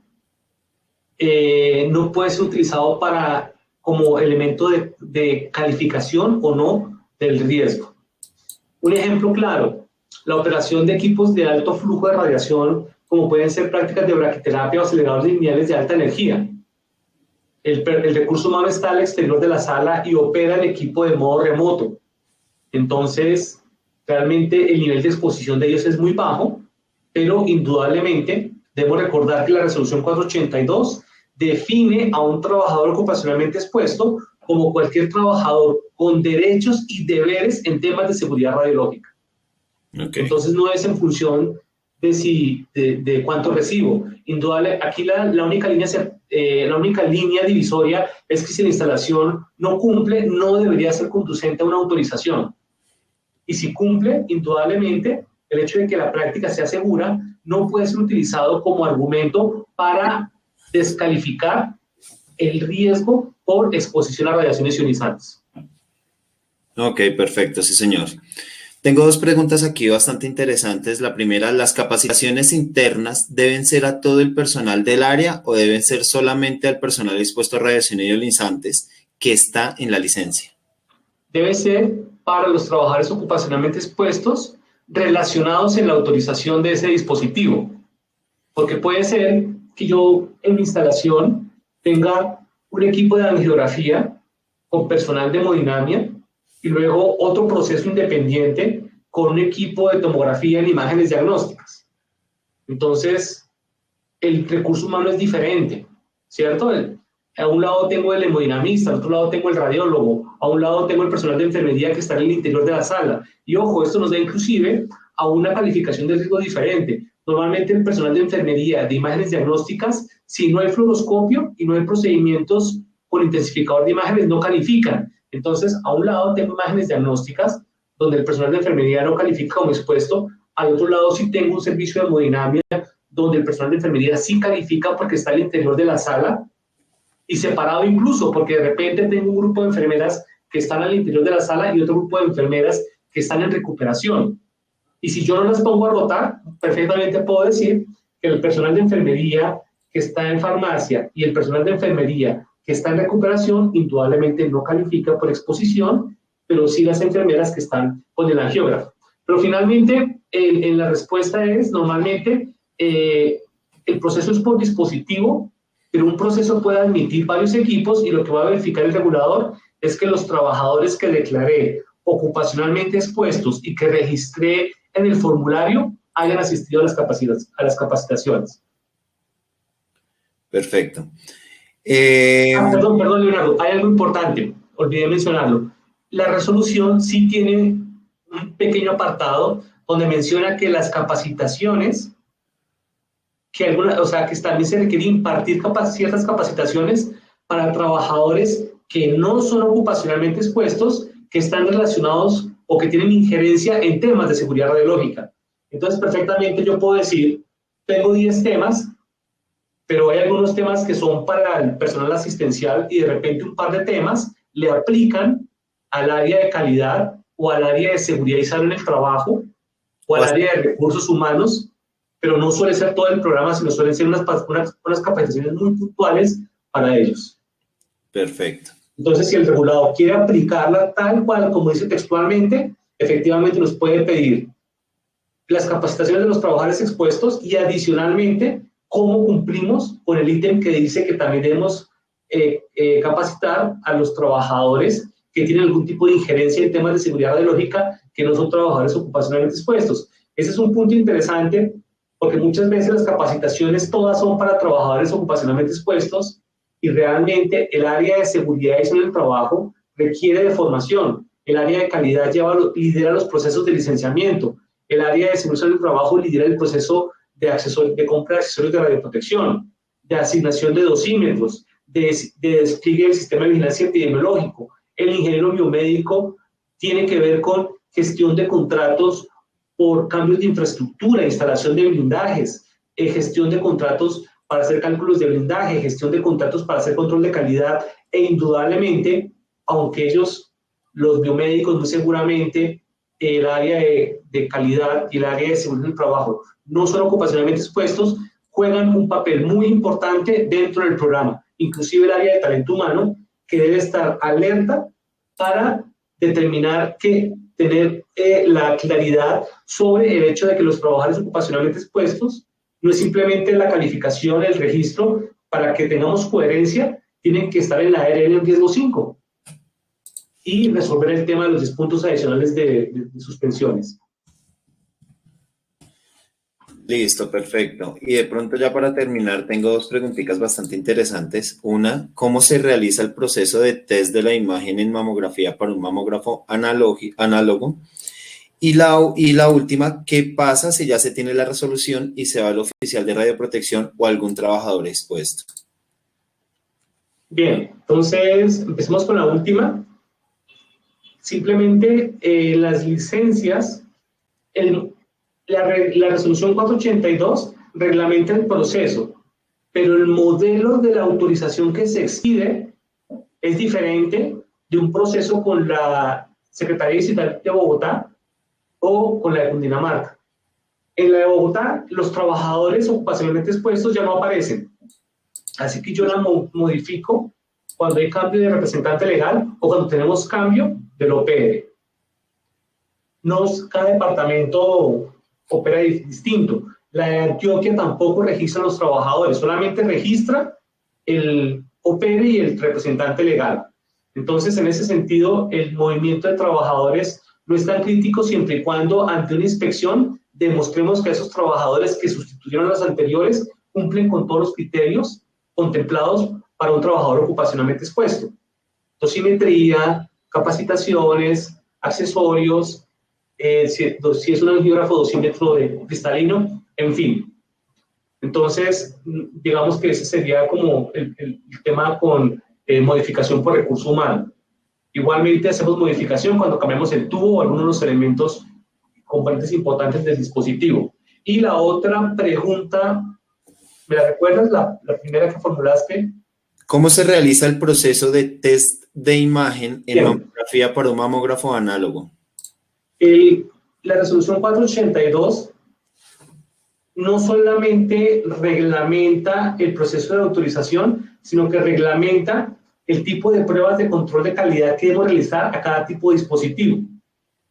no puede ser utilizado como elemento de calificación o no del riesgo. Un ejemplo claro, la operación de equipos de alto flujo de radiación, como pueden ser prácticas de braquiterapia o aceleradores lineales de alta energía. El recurso humano está al exterior de la sala y opera el equipo de modo remoto. Entonces, realmente el nivel de exposición de ellos es muy bajo, pero indudablemente debemos recordar que la resolución 482 define a un trabajador ocupacionalmente expuesto como cualquier trabajador con derechos y deberes en temas de seguridad radiológica. Okay. Entonces no es en función de cuánto recibo. Indudable, aquí la única línea divisoria es que si la instalación no cumple, no debería ser conducente a una autorización. Y si cumple, indudablemente, el hecho de que la práctica sea segura no puede ser utilizado como argumento para descalificar el riesgo por exposición a radiaciones ionizantes. Ok, perfecto, sí, señor. Tengo dos preguntas aquí bastante interesantes. La primera, ¿las capacitaciones internas deben ser a todo el personal del área o deben ser solamente al personal expuesto a radiaciones ionizantes que está en la licencia? Debe ser para los trabajadores ocupacionalmente expuestos relacionados en la autorización de ese dispositivo. Porque puede ser que yo en mi instalación tenga un equipo de angiografía con personal de hemodinamia y luego otro proceso independiente con un equipo de tomografía en imágenes diagnósticas. Entonces, el recurso humano es diferente, ¿cierto? A un lado tengo el hemodinamista, al otro lado tengo el radiólogo, a un lado tengo el personal de enfermería que está en el interior de la sala. Y ojo, esto nos da inclusive a una calificación de riesgo diferente. Normalmente el personal de enfermería de imágenes diagnósticas, si no hay fluoroscopio y no hay procedimientos con intensificador de imágenes, no califican. Entonces, a un lado tengo imágenes diagnósticas donde el personal de enfermería no califica como expuesto, al otro lado sí tengo un servicio de hemodinamia donde el personal de enfermería sí califica porque está al interior de la sala y separado incluso porque de repente tengo un grupo de enfermeras que están al interior de la sala y otro grupo de enfermeras que están en recuperación. Y si yo no las pongo a rotar, perfectamente puedo decir que el personal de enfermería que está en farmacia y el personal de enfermería que está en recuperación indudablemente no califica por exposición, pero sí las enfermeras que están con el angiógrafo. Pero finalmente, en la respuesta es, normalmente, el proceso es por dispositivo, pero un proceso puede admitir varios equipos y lo que va a verificar el regulador es que los trabajadores que declaré ocupacionalmente expuestos y que registré en el formulario hayan asistido a las capacitaciones. Perfecto. Perdón, Leonardo, hay algo importante, olvidé mencionarlo. La resolución sí tiene un pequeño apartado donde menciona que las capacitaciones, que también se requiere impartir ciertas capacitaciones para trabajadores que no son ocupacionalmente expuestos, que están relacionados o que tienen injerencia en temas de seguridad radiológica. Entonces, perfectamente yo puedo decir, tengo 10 temas, pero hay algunos temas que son para el personal asistencial y de repente un par de temas le aplican al área de calidad o al área de seguridad y salud en el trabajo o al área de recursos humanos, pero no suele ser todo el programa, sino suelen ser unas capacitaciones muy puntuales para ellos. Perfecto. Entonces, si el regulador quiere aplicarla tal cual, como dice textualmente, efectivamente nos puede pedir las capacitaciones de los trabajadores expuestos y adicionalmente cómo cumplimos con el ítem que dice que también debemos capacitar a los trabajadores que tienen algún tipo de injerencia en temas de seguridad radiológica que no son trabajadores ocupacionalmente expuestos. Ese es un punto interesante porque muchas veces las capacitaciones todas son para trabajadores ocupacionalmente expuestos y realmente el área de seguridad y salud del trabajo requiere de formación. El área de calidad lidera los procesos de licenciamiento. El área de seguridad del trabajo lidera el proceso de compra de accesorios de radioprotección, de asignación de dosímetros, de despliegue del sistema de vigilancia epidemiológico. El ingeniero biomédico tiene que ver con gestión de contratos por cambios de infraestructura, instalación de blindajes, gestión de contratos para hacer cálculos de blindaje, gestión de contratos para hacer control de calidad e indudablemente, aunque ellos, los biomédicos, muy seguramente, el área de calidad y el área de seguridad del trabajo no son ocupacionalmente expuestos, juegan un papel muy importante dentro del programa, inclusive el área de talento humano, que debe estar alerta para determinar tener la claridad sobre el hecho de que los trabajadores ocupacionalmente expuestos no es simplemente la calificación, el registro, para que tengamos coherencia, tienen que estar en la ARL en riesgo 5 y resolver el tema de los 10 puntos adicionales de suspensiones. Listo, perfecto. Y de pronto ya para terminar tengo dos preguntitas bastante interesantes. Una, ¿cómo se realiza el proceso de test de la imagen en mamografía para un mamógrafo análogo? Y la última, ¿qué pasa si ya se tiene la resolución y se va al oficial de radioprotección o algún trabajador expuesto? Bien, entonces empecemos con la última. Simplemente las licencias, la resolución 482 reglamenta el proceso, pero el modelo de la autorización que se expide es diferente de un proceso con la Secretaría Distrital de Bogotá o con la de Cundinamarca. En la de Bogotá, los trabajadores ocupacionalmente expuestos ya no aparecen. Así que yo la modifico cuando hay cambio de representante legal o cuando tenemos cambio del OPR. Cada departamento opera distinto. La de Antioquia tampoco registra a los trabajadores, solamente registra el OPR y el representante legal. Entonces, en ese sentido, el movimiento de trabajadores no es tan crítico siempre y cuando ante una inspección demostremos que esos trabajadores que sustituyeron a los anteriores cumplen con todos los criterios contemplados para un trabajador ocupacionalmente expuesto. Dosimetría, capacitaciones, accesorios, si es un angiógrafo, dosímetro de cristalino, en fin. Entonces, digamos que ese sería como el tema con modificación por recurso humano. Igualmente hacemos modificación cuando cambiamos el tubo o algunos de los elementos, componentes importantes del dispositivo. Y la otra pregunta, ¿me la recuerdas? La primera que formulaste. ¿Cómo se realiza el proceso de test de imagen en mamografía para un mamógrafo análogo? La resolución 482 no solamente reglamenta el proceso de autorización, sino que reglamenta el tipo de pruebas de control de calidad que debemos realizar a cada tipo de dispositivo.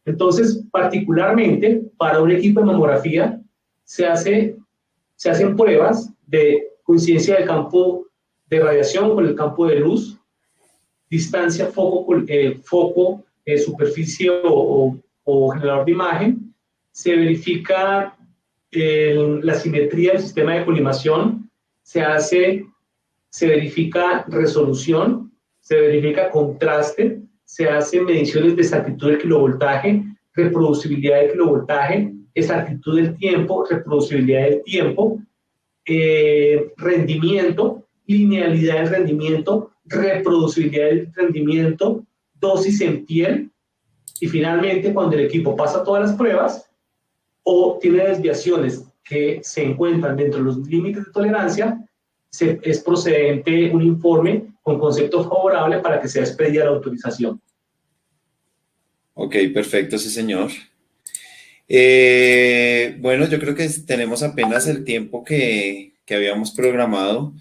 Entonces, particularmente para un equipo de mamografía, se hace se hacen pruebas de coincidencia del campo de radiación con el campo de luz, distancia foco, superficie o generador de imagen. Se verifica la simetría del sistema de colimación, se verifica resolución, se verifica contraste, se hacen mediciones de exactitud del kilovoltaje, reproducibilidad del kilovoltaje, exactitud del tiempo, reproducibilidad del tiempo, rendimiento, linealidad del rendimiento, reproducibilidad del rendimiento, dosis en piel, y finalmente cuando el equipo pasa todas las pruebas o tiene desviaciones que se encuentran dentro de los límites de tolerancia, es procedente un informe con concepto favorable para que sea expedida la autorización. Ok, perfecto, sí, señor. Bueno, yo creo que tenemos apenas el tiempo que habíamos programado.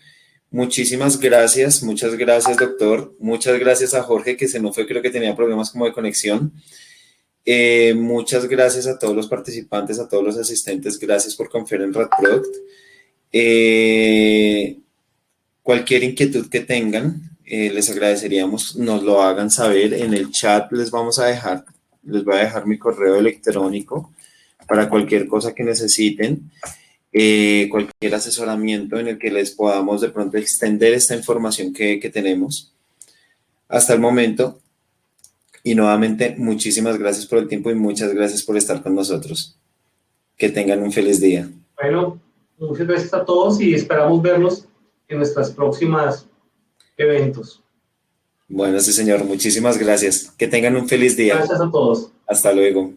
Muchísimas gracias, muchas gracias, doctor. Muchas gracias a Jorge, que se nos fue, creo que tenía problemas como de conexión. Muchas gracias a todos los participantes, a todos los asistentes. Gracias por confiar en RadProduct. Cualquier inquietud que tengan, les agradeceríamos nos lo hagan saber. En el chat les voy a dejar mi correo electrónico para cualquier cosa que necesiten, cualquier asesoramiento en el que les podamos de pronto extender esta información que tenemos hasta el momento. Y nuevamente, muchísimas gracias por el tiempo y muchas gracias por estar con nosotros. Que tengan un feliz día. Bueno, muchas gracias a todos y esperamos verlos en nuestros próximos eventos. Bueno, sí, señor. Muchísimas gracias. Que tengan un feliz día. Gracias a todos. Hasta luego.